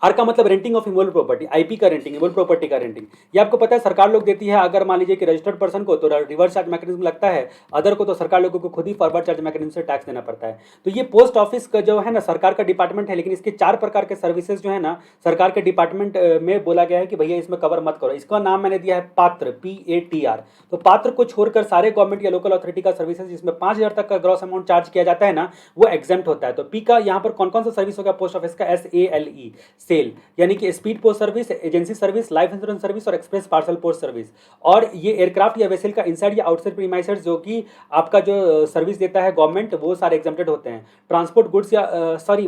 आर का मतलब renting of immovable property, IP का रेंटिंग, इमोबल प्रॉपर्टी का रेंटिंग, ये आपको पता है सरकार लोग देती है। अगर मान लीजिए कि रजिस्टर्ड पर्सन को तो रिवर्स चार्ज मैकेनिज्म लगता है, अदर को तो सरकार लोगों को खुद ही फॉरवर्ड चार्ज मैकेनिज्म से टैक्स देना पड़ता है। तो ये पोस्ट ऑफिस का जो है ना सरकार का डिपार्टमेंट है, लेकिन इसके 4 प्रकार के सर्विसेज जो है ना सरकार के डिपार्टमेंट में बोला गया है कि भैया इसमें कवर मत करो। इसका नाम मैंने दिया है पात्र, PATR। तो पात्र को छोड़कर सारे गवर्नमेंट या लोकल अथॉरिटी का सर्विसेज जिसमें 5,000 तक का ग्रॉस अमाउंट चार्ज किया जाता है ना, वो एग्जेम्प्ट होता है। तो पी का यहाँ पर कौन कौन सा सर्विस होगा पोस्ट ऑफिस का, SALE, सेल, यानी कि speed post service, agency service, life insurance service और एक्सप्रेस पार्सल पोस्ट सर्विस। और ये एयरक्राफ्ट या वेसल का इनसाइड या आउटसाइड प्रीमाइसेस जो कि आपका जो सर्विस देता है गवर्नमेंट, वो सारे एग्जेम्प्टेड होते हैं। ट्रांसपोर्ट गुड्स या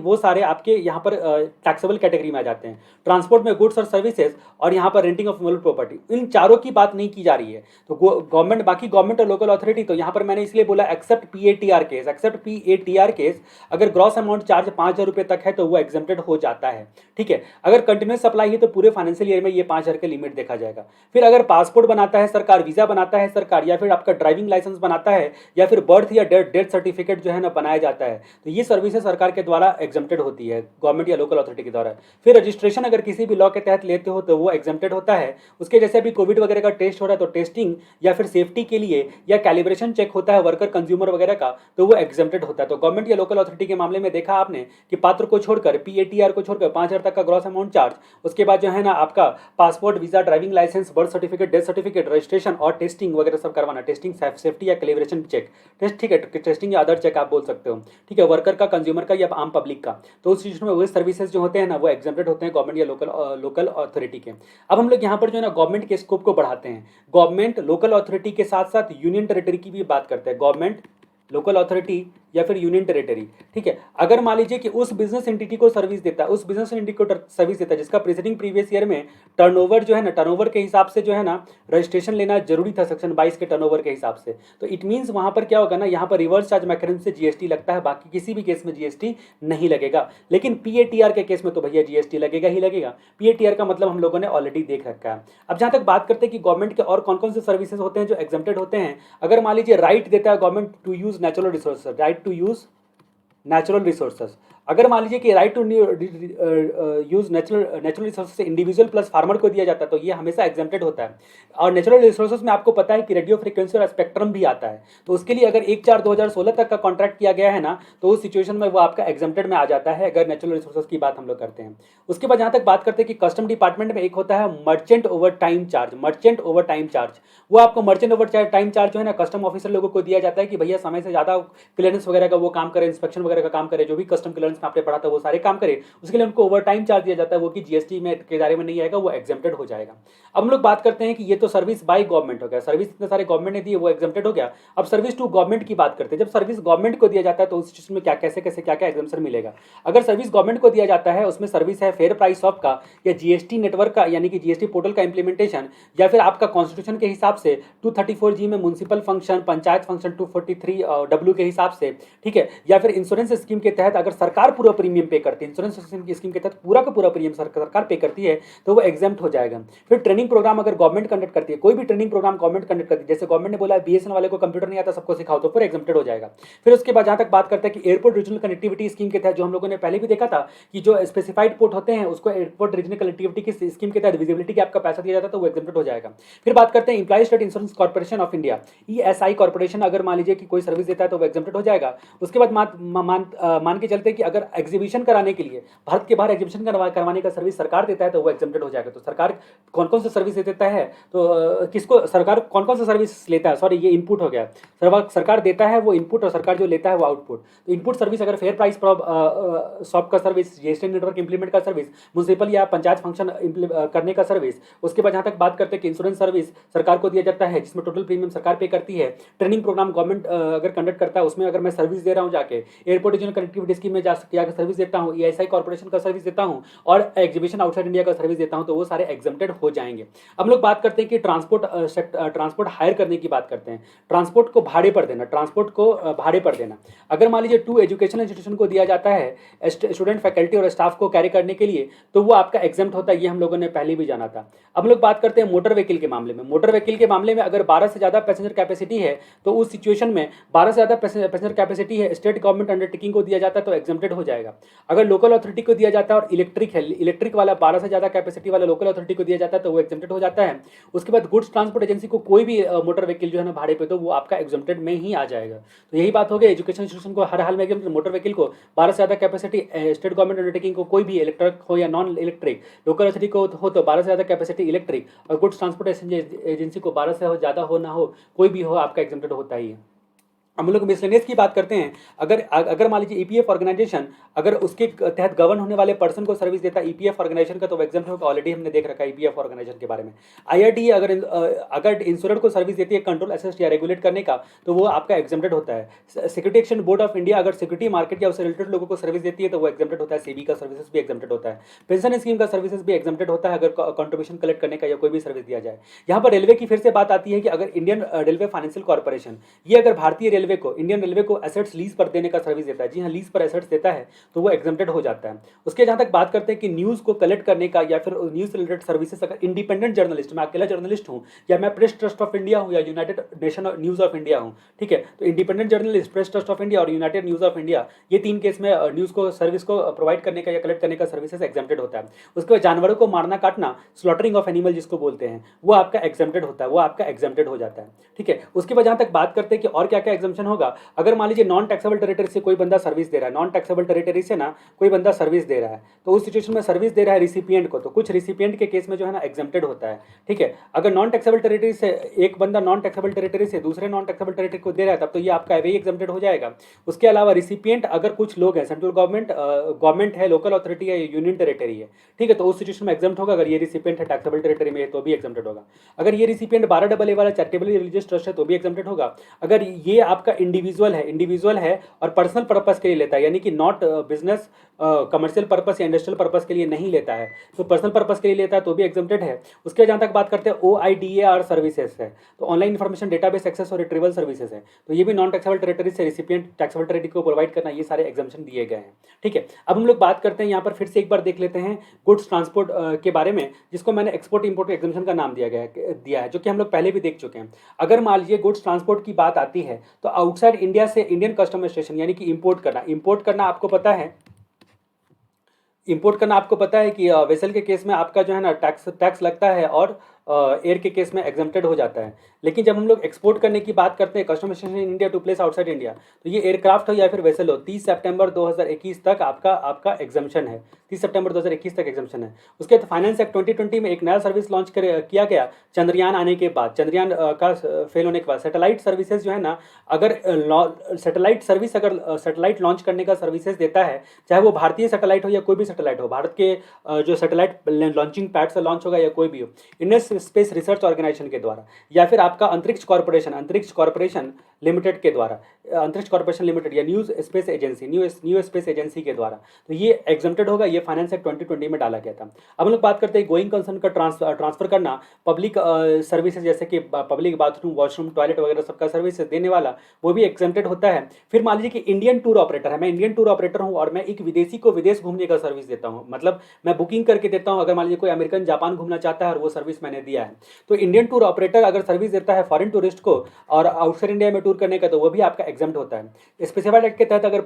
वो सारे आपके यहाँ पर टैक्सेबल कैटेगरी में आ जाते हैं। ट्रांसपोर्ट में गुड्स और सर्विसेज और यहाँ पर रेंटिंग ऑफ इमोबल प्रॉपर्टी, इन चारों की बात नहीं की जा रही है। तो गवर्नमेंट, बाकी गवर्नमेंट और लोकल अथॉरिटी, तो यहाँ पर मैंने इसलिए बोला एक्सेप्ट PATR केस, अगर ग्रॉस अमाउंट चार्ज 5,000 रुपये तक है तो वो एग्जेम्प्टेड हो जाता है। ठीक है, अगर कंटिन्यूस सप्लाई है तो पूरे फाइनेंशियल ईयर में ये 5,000 का लिमिट देखा जाएगा। फिर अगर पासपोर्ट बनाता है सरकार, वीजा बनाता है सरकार, या फिर आपका ड्राइविंग लाइसेंस बनाता है, या फिर बर्थ या डेथ सर्टिफिकेट जो है ना बनाया जाता है, तो ये सर्विसेज सरकार के द्वारा एग्जेम्प्टेड होती है, गवर्नमेंट या लोकल अथॉरिटी के द्वारा। फिर रजिस्ट्रेशन अगर किसी भी लॉ के तहत लेते हो तो वो एग्जेम्प्टेड होता है। उसके जैसे अभी कोविड वगैरह का टेस्ट हो रहा है तो टेस्टिंग या फिर सेफ्टी के लिए या कैलिब्रेशन चेक होता है वर्कर कंज्यूमर वगैरह का, तो वो एग्जेम्प्टेड होता है। तो गवर्नमेंट या लोकल अथॉरिटी के मामले में देखा आपने कि पात्र को छोड़कर, PATR को छोड़कर 5,000 तक का ग्रॉस अमाउंट चार्ज, उसके बाद जो है ना आपका passport, visa, driving licence, birth certificate, death certificate, registration और टेस्टिंग वगैरह सब करवाना, टेस्टिंग सेफ्टी या कैलिब्रेशन चेक, टेस्ट ठीक है, टेस्टिंग या अदर चेक आप बोल सकते हो, ठीक है, वर्कर का, कंज्यूमर का या आम पब्लिक का। तो उस चीज़ में वो सर्विसेज जो होते हैं ना वो एग्जेम्प्टेड होते हैं गवर्नमेंट या लोकल अथॉरिटी के। अब हम लोग यहाँ पर जो है ना गवर्नमेंट के स्कोप को बढ़ाते हैं, गवर्नमेंट लोकल अथॉरिटी के साथ साथ यूनियन टेरिटरी की भी बात करते हैं, गवर्नमेंट, लोकल अथॉरिटी या फिर यूनियन टेरिटरी, ठीक है। अगर मान लीजिए कि उस बिजनेस एंटिटी को सर्विस देता है, उस बिजनेस एंटिटी को सर्विस देता है जिसका प्रीसीडिंग प्रीवियस ईयर में टर्नओवर जो है ना, टर्नओवर के हिसाब से जो है ना रजिस्ट्रेशन लेना जरूरी था सेक्शन 22 के टर्नओवर के हिसाब से, तो इट मीन्स वहां पर क्या होगा ना, यहाँ पर रिवर्स चार्ज मैकेनिज्म से जीएसटी लगता है, बाकी किसी भी केस में जीएसटी नहीं लगेगा। लेकिन पीएटीआर के केस में तो भैया जीएसटी लगेगा ही लगेगा। पीएटीआर का मतलब हम लोगों ने ऑलरेडी देख रखा है। अब जहां तक बात करते हैं कि गवर्नमेंट के और कौन कौन से सर्विसेज होते हैं जो एग्जेम्प्टेड होते हैं, अगर मान लीजिए राइट देता है government to use natural resources, right to use natural resources, अगर मान लीजिए कि right to use natural resources से इंडिविजुअल प्लस फार्मर को दिया जाता है तो ये हमेशा एग्जेम्प्टेड होता है। और नेचुरल रिसोर्सेज में आपको पता है कि रेडियो फ्रीक्वेंसी और स्पेक्ट्रम भी आता है, तो उसके लिए अगर 1/4/2016 तक का कॉन्ट्रैक्ट किया गया है ना, तो उस सिचुएशन में वो आपका एग्जेम्प्टेड में आ जाता है अगर नेचुरल रिसोर्सेज की बात हम लोग करते हैं। उसके बाद जहाँ तक बात करते हैं कि कस्टम डिपार्टमेंट में एक होता है merchant over time charge, merchant over time charge, वो आपको मर्चेंट ओवर टाइम चार्ज जो है ना कस्टम ऑफिसर लोगों को दिया जाता है कि भैया समय से ज़्यादा क्लियरेंस वगैरह का वो काम करे, इंस्पेक्शन वगैरह का काम करे, जो भी कस्टम क्लियरेंस में आपने पढ़ा था वो सारे काम करे, उसके लिए उनको ओवर टाइम चार्ज दिया जाता है, वो कि जीएसटी में के दायरे में नहीं आएगा, वो एग्जेम्प्टेड हो जाएगा। अब हम लोग बात करते हैं कि ये तो सर्विस बाय गवर्नमेंट हो गया, सर्विस इतने सारे गवर्नमेंट ने दिए वो एग्जेम्प्टेड हो गया। अब सर्विस टू गवर्नमेंट की बात करते हैं, जब सर्विस गवर्नमेंट को दिया जाता है तो उस चीज में क्या कैसे कैसे क्या क्या एग्जाम्पशन मिलेगा। अगर सर्विस गवर्नमेंट को दिया जाता है उसमें सर्विस है फेयर प्राइस ऑफ का या जीएसटी नेटवर्क का, यानी कि जीएसटी पोर्टल का इंप्लीमेंटेशन, या फिर आपका कॉन्स्टिट्यूशन के हिसाब से 234G में municipal function, panchayat function 243W के हिसाब से, ठीक है, या फिर इंश्योरेंस स्कीम के तहत अगर सरकार पूरा प्रीमियम पे करती है, इंश्योरेंस स्कीम के तहत पूरा का पूरा प्रीमियम सरकार पे करती है तो वो एग्जाम्प्ट हो जाएगा। फिर ट्रेनिंग प्रोग्राम अगर गवर्नमेंट कंडक्ट करती है, कोई भी ट्रेनिंग प्रोग्राम गवर्नमेंट कंडक्ट करती है, जैसे गवर्नमेंट ने बोला है बीएसएनएल वाले को कंप्यूटर नहीं आता सबको सिखाओ, तो फिर एग्जाम्प्टेड हो जाएगा। फिर उसके बाद जहां तक बात करते हैं कि एयरपोर्ट रीजनल कनेक्टिविटी स्कीम के तहत, जो हम लोगों ने पहले भी देखा था कि जो स्पेसिफाइड पोर्ट होते हैं उसको एयरपोर्ट रीजनल कनेक्टिविटी की स्कीम के तहत विजिबिलिटी का आपका पैसा दिया जाता है तो वो एग्जाम्प्टेड हो जाएगा। फिर बात करते हैं employ state insurance corporation of India, ESI corporation, अगर मान लीजिए कि कोई सर्विस देता है तो वो एग्जाम्प्टेड हो जाएगा। उसके बाद मान के चलते कि अगर एग्जीबिशन कराने के लिए भारत के बाहर एग्जीबिशन करवाने का सर्विस सरकार देता है तो वो एग्जेम्प्टेड हो जाएगा। तो सरकार कौन कौन सा सर्विस देता है, तो किसको सरकार कौन कौन सा सर्विस लेता है, सॉरी ये इनपुट हो गया, सरकार देता है वो इनपुट और सरकार जो लेता है वो आउटपुट। तो इनपुट सर्विस अगर फेयर प्राइस शॉप का सर्विस, जीएसटी नेटवर्क इंप्लीमेंट का सर्विस, म्युनिसिपल या पंचायत फंक्शन करने का सर्विस। उसके बाद जहाँ तक बात करते हैं कि इंश्योरेंस सर्विस सरकार को दिया जाता है जिसमें टोटल प्रीमियम सरकार पे करती है। ट्रेनिंग प्रोग्राम गवर्नमेंट अगर कंडक्ट करता है उसमें अगर मैं सर्विस दे रहा हूँ जाके, एयरपोर्ट रीजनल कनेक्टिविटी स्कीम में जाकर सर्विस देता हूँ, ईएसआई कॉर्पोरेशन का सर्विस देता हूँ और एग्जीबिशन आउटसाइड इंडिया का सर्विस देता हूं, तो वो सारे एग्जेम्प्टेड हो जाएंगे। अब लोग बात करते हैं कि ट्रांसपोर्ट हायर करने की बात करते हैं, ट्रांसपोर्ट को भाड़े पर देना, ट्रांसपोर्ट को भाड़े पर देना। अगर मान लीजिए 2 एजुकेशनल इंस्टीट्यूशन को दिया जाता है स्टूडेंट, फैकल्टी और स्टाफ को कैरी करने के लिए, तो वो आपका एग्जेम्प्ट होता है, ये हम लोगों ने पहले भी जाना था। अब लोग बात करते हैं मोटर व्हीकल के मामले में, मोटर व्हीकल के मामले में अगर 12 से ज़्यादा पैसेंजर कैपेसिटी है तो उस सिचुएशन में 12 से ज़्यादा पैसेंजर कैपेसिटी है, स्टेट गवर्नमेंट अंडरटेकिंग को दिया जाता है तो एग्जेम्प्टेड हो जाएगा। अगर लोकल अथॉरिटी को दिया जाता है और इलेक्ट्रिक है, इलेक्ट्रिक वाला 12 से ज़्यादा कैपेसिटी वाला लोकल अथॉरिटी को दिया जाता है तो वो एग्जेम्प्टेड हो जाता है। उसके बाद गुड्स ट्रांसपोर्ट एजेंसी को कोई भी मोटर व्हीकल जो है ना भाड़े पे, तो वो आपका एग्जेम्प्टेड में ही आ जाएगा। तो यही बात हो गई, एजुकेशन इंस्टीट्यूशन को हर हाल में एग्जाम्प्ट, मोटर व्हीकल को 12 से ज़्यादा कैपेसिटी, स्टेट गवर्नमेंट अंडरटेकिंग को कोई भी इलेक्ट्रिक हो या नॉन इलेक्ट्रिक, लोकल अथॉरिटी को हो तो 12 से ज़्यादा कैपेसिटी इलेक्ट्रिक, और गुड्स ट्रांसपोर्ट एजेंसी को 12 से ज़्यादा हो ना हो, कोई भी हो आपका एग्जेम्प्टेड होता ही है। हम लोग मिसलेनियस की बात करते हैं, अगर मान लीजिए ईपीएफ ऑर्गेनाइजेशन अगर उसके तहत गवर्न होने वाले पर्सन को सर्विस देता है ईपीएफ ऑर्गेनाइजेशन का, तो एग्जाम्प्ट होगा, ऑलरेडी हमने देख रखा है ईपीएफ ऑर्गेनाइजेशन के बारे में। आईआरडीए अगर इंश्योरेंस को सर्विस देती है कंट्रोल, असिस्ट या रेगुलेट करने का, तो वो आपका एग्जाम्प्टेड होता है। Security exchange board of India अगर सिक्योरिटी मार्केट या उससे रिलेटेड लोगों को सर्विस देती है तो वो एग्जाम्प्टेड होता है। सेबी का सर्विसेज भी एग्जाम्प्टेड होता है। पेंशन स्कीम का सर्विसेज भी एग्जाम्प्टेड होता है अगर कंट्रीब्यूशन कलेक्ट करने का या कोई भी सर्विस दिया जाए। यहाँ पर रेलवे की फिर से बात आती है कि अगर इंडियन रेलवे फाइनेंशियल कॉर्पोरेशन, ये अगर भारतीय रेलवे को, इंडियन रेलवे को एसेट्स लीज पर देने का सर्विस देता है, जी हाँ लीज पर एसेट्स देता है, तो वो एग्जेम्प्टेड हो जाता है। उसके जहां तक बात करते हैं कि न्यूज़ को कलेक्ट करने का या फिर न्यूज़ रिलेटेड सर्विसेज, अगर इंडिपेंडेंट जर्नलिस्ट, मैं अकेला जर्नलिस्ट हूँ या मैं प्रेस ट्रस्ट ऑफ इंडिया हूँ या United nation news of India हूँ, ठीक है, तो independent journalist, press trust of India और यूनाइटेड न्यूज़ ऑफ इंडिया, ये 3 केस में न्यूज़ को सर्विस को प्रोवाइड करने का या कलेक्ट करने का सर्विसेज एग्जेम्प्टेड होता है। उसके बाद जानवरों को मारना काटना, स्लॉटरिंग ऑफ एनिमल जिसको बोलते हैं, वो आपका एग्जेम्प्टेड होता है, वो आपका एग्जेम्प्टेड हो जाता है, ठीक है। उसके बाद जहां तक बात करते हैं कि और क्या क्या एग्जाम्पशन होगा, अगर मान लीजिए नॉन टैक्सेबल टेरिटरी से कोई बंदा सर्विस दे रहा है, नॉन टैक्सेबल टेरिटरी से ना कोई बंदा सर्विस दे रहा है, तो उस सिचुएशन में सर्विस दे रहा है रिसिपिएंट को, तो कुछ रिसिपिएंट के केस में जो है ना एग्जेम्प्टेड होता है। ठीक है, अगर नॉन टैक्सेबल टेरिटरी से एक बंदा नॉन टैक्सेबल टेरिटरी से दूसरे नॉन टैक्सेबल टेरिटरी को दे रहा है, तब तो ये आपका वे एग्जेम्प्टेड हो जाएगा। उसके अलावा रिसिपिएंट अगर कुछ लोग हैं, सेंट्रल गवर्नमेंट है, लोकल अथॉरिटी है, यूनियन टेरिटरी है, ठीक है, तो उस सिचुएशन में एग्जाम्प्ट होगा। अगर ये रिसिपिएंट है टैक्सेबल टेरिटरी में तो भी एग्जाम्प्टेड होगा। अगर ये रिसिपिएंट 12AA वाला चैरिटेबल रिलीजियस ट्रस्ट है तो भी एग्जाम्प्टेड होगा। अगर ये आपका इंडिविजुअल है और पर्सनल पर्पस के लिए लेता है, यानी कि नॉट बिजनेस कमर्शियल पर्पस या इंडस्ट्रियल पर्पस के लिए नहीं लेता है, तो पर्सनल पर्पस के लिए लेता है तो भी एग्जाम्प्टेड है। उसके जहाँ तक बात करते हैं OIDAR सर्विसेज है, तो ऑनलाइन इन्फॉर्मेशन डेटाबेस एक्सेस और रिट्रीवल सर्विसेज है, तो ये भी नॉन टैक्सेबल टेरिटरी से रिसिपिएंट टैक्सेबल टेरिटरी को प्रोवाइड करना, ये सारे एग्जाम्पशन दिए गए हैं। ठीक है, अब हम लोग बात करते हैं यहाँ पर फिर से एक बार देख लेते हैं गुड्स ट्रांसपोर्ट के बारे में, जिसको मैंने एक्सपोर्ट इंपोर्ट एग्जाम्पशन का नाम दिया है, जो कि हम लोग पहले भी देख चुके हैं। अगर मान लीजिए गुड्स ट्रांसपोर्ट की बात आती है तो आउटसाइड इंडिया से इंडियन कस्टम स्टेशन यानी कि इंपोर्ट करना आपको पता है, इंपोर्ट करना आपको पता है कि वेसल के केस में आपका जो है ना टैक्स लगता है और एयर के केस में एग्जम्प्टेड हो जाता है। लेकिन जब हम लोग एक्सपोर्ट करने की बात करते हैं custom station in India to place outside India, तो ये एयरक्राफ्ट हो या फिर वेसल हो, 30 सितंबर 2021 तक आपका एग्जाम्पशन है, 30 सितंबर 2021 तक एग्जाम्पशन है। उसके बाद फाइनेंस एक्ट 2020 में एक नया सर्विस लॉन्च किया गया चंद्रयान आने के बाद, चंद्रयान का फेल होने के बाद। सैटेलाइट सर्विसेज जो है ना, अगर सैटेलाइट लॉन्च करने का सर्विसेज देता है, चाहे वो भारतीय सैटेलाइट हो या कोई भी सैटेलाइट हो, भारत के जो सैटेलाइट लॉन्चिंग पैड से लॉन्च होगा या कोई भी हो, इंडियन स्पेस रिसर्च ऑर्गेनाइजेशन के द्वारा या फिर आपका अंतरिक्ष कॉर्पोरेशन लिमिटेड के द्वारा, अंतरिक्ष कॉर्पोरेशन लिमिटेड या न्यू स्पेस एजेंसी के द्वारा, तो ये एग्जम्प्टेड होगा। ये फाइनेंस एक्ट 2020 में डाला गया था। अब हम लोग बात करते हैं गोइंग कंसर्न का ट्रांसफर करना, पब्लिक सर्विसेज जैसे कि पब्लिक बाथरूम, वॉशरूम, टॉयलेट वगैरह सबका सर्विस देने वाला, वो भी एग्जम्प्टेड होता है। फिर मान लीजिए कि इंडियन टूर ऑपरेटर है, मैं इंडियन टूर ऑपरेटर हूँ और मैं एक विदेशी को विदेश घूमने का सर्विस देता हूँ, मतलब मैं बुकिंग करके देता हूँ। अगर मान लीजिए कोई अमेरिकन जापान घूमना चाहता है और वो सर्विस मैंने दिया है, तो इंडियन टूर ऑपरेटर अगर सर्विस देता है फॉरेन टूरिस्ट को और आउटसाइड इंडिया में टूर करने का, तो वो भी आपका एग्जाम्प्ट होता है। स्पेसिफाइड एक्ट के तहत अगर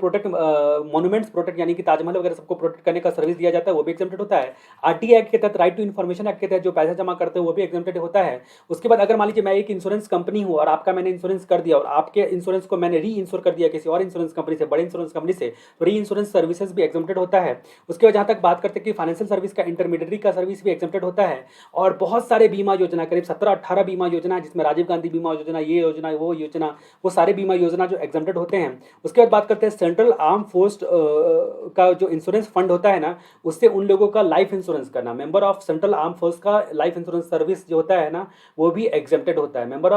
मॉन्यूमेंट्स प्रोटेक्ट यानी कि ताजमहल वगैरह सबको प्रोटेक्ट करने का सर्विस दिया जाता है, वो भी एग्जाम्प्टेड होता है। RTA एक्ट के तहत, राइट टू इन्फॉर्मेशन एक्ट के तहत जो पैसा जमा करते हैं वो भी एग्जाम्प्टेड होता है। उसके बाद अगर मान लीजिए मैं एक इंश्योरेंस कंपनी हूँ और आपका मैंने इंश्योरेंस कर दिया और आपके इंश्योरेंस को मैंने री इंश्योर कर दिया किसी और इंश्योरेंस कंपनी से, बड़े इंश्योरेंस कंपनी से, तो री इंश्योरेंस सर्विसेज भी एग्जाम्प्टेड होता है। उसके बाद जहाँ तक बात करते हैं कि फाइनेंशियल सर्विस का इंटरमीडिएटरी का सर्विस भी एग्जाम्प्टेड होता है। और बहुत सारे बीमा योजना, करीब 17-18 बीमा योजना है, जिसमें राजीव गांधी बीमा योजना, ये योजना, वो योजना, वो सारे बीमा योजना जो एग्जाम्प्टेड होते हैं। उसके बाद बात करते हैं सेंट्रल आर्म फोर्स का जो इंश्योरेंस फंड होता है ना, उससे उन लोगों का लाइफ इंश्योरेंस करना, member of central arm force का लाइफ इंश्योरेंस सर्विस जो होता है ना, वो भी एग्जाम्प्टेड होता है। Member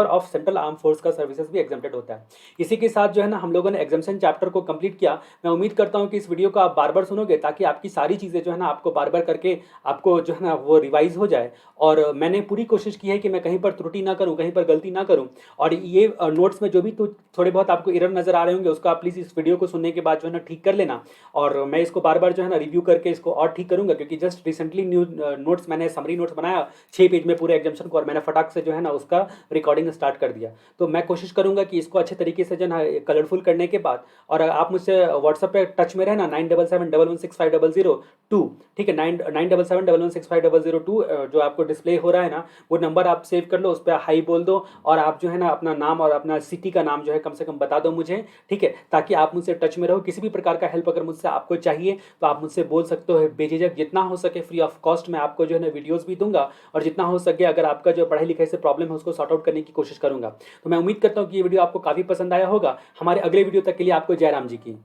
of central arm force का सर्विसेज भी एग्जाम्प्टेड होता है। इसी के साथ जो है ना हम लोगों ने एग्जाम्पशन चैप्टर को कंप्लीट किया। मैं उम्मीद करता हूँ कि इस वीडियो को आप बार बार सुनोगे, ताकि आपकी सारी चीज़ें जो है ना आपको बार बार करके आपको जो है ना वो रिवाइज हो जाए। और मैंने पूरी कोशिश की है कि मैं कहीं पर त्रुटि ना करूं, कहीं पर गलती ना करूं। और ये नोट्स में जो भी थोड़े बहुत आपको एरर नजर आ रहे होंगे, उसको आप प्लीज़ इस वीडियो को सुनने के बाद जो है ना ठीक कर लेना। और मैं इसको बार बार जो है ना रिव्यू करके इसको और ठीक करूंगा, क्योंकि जस्ट रिसेंटली न्यू नोट्स मैंने समरी नोट्स बनाया 6 पेज में पूरे एग्जाम्पशन को, और मैंने फटाक से जो है ना उसका रिकॉर्डिंग स्टार्ट कर दिया। तो मैं कोशिश करूंगा कि इसको अच्छे तरीके से जो है ना कलरफुल करने के बाद, और आप मुझसे व्हाट्सएप पे टच में रहना 9771165002, ठीक है, 9771165002, जो आपको डिस्प्ले हो रहा है ना, वो नंबर आप सेव कर लो, उस पर हाई बोल दो, और आप जो है ना अपना नाम और अपना सिटी का नाम जो है कम से कम बता दो मुझे, ठीक है, ताकि आप मुझसे टच में रहो। किसी भी प्रकार का हेल्प अगर मुझसे आपको चाहिए तो आप मुझसे बोल सकते हो बेझिझक। जितना हो सके फ्री ऑफ कॉस्ट मैं आपको जो है ना वीडियोस भी दूंगा, और जितना हो सके अगर आपका जो पढ़ाई लिखाई से प्रॉब्लम है उसको सॉर्ट आउट करने की कोशिश करूंगा। तो मैं उम्मीद करता हूँ कि ये वीडियो आपको काफ़ी पसंद आया होगा। हमारे अगले वीडियो तक के लिए आपको जय राम जी की।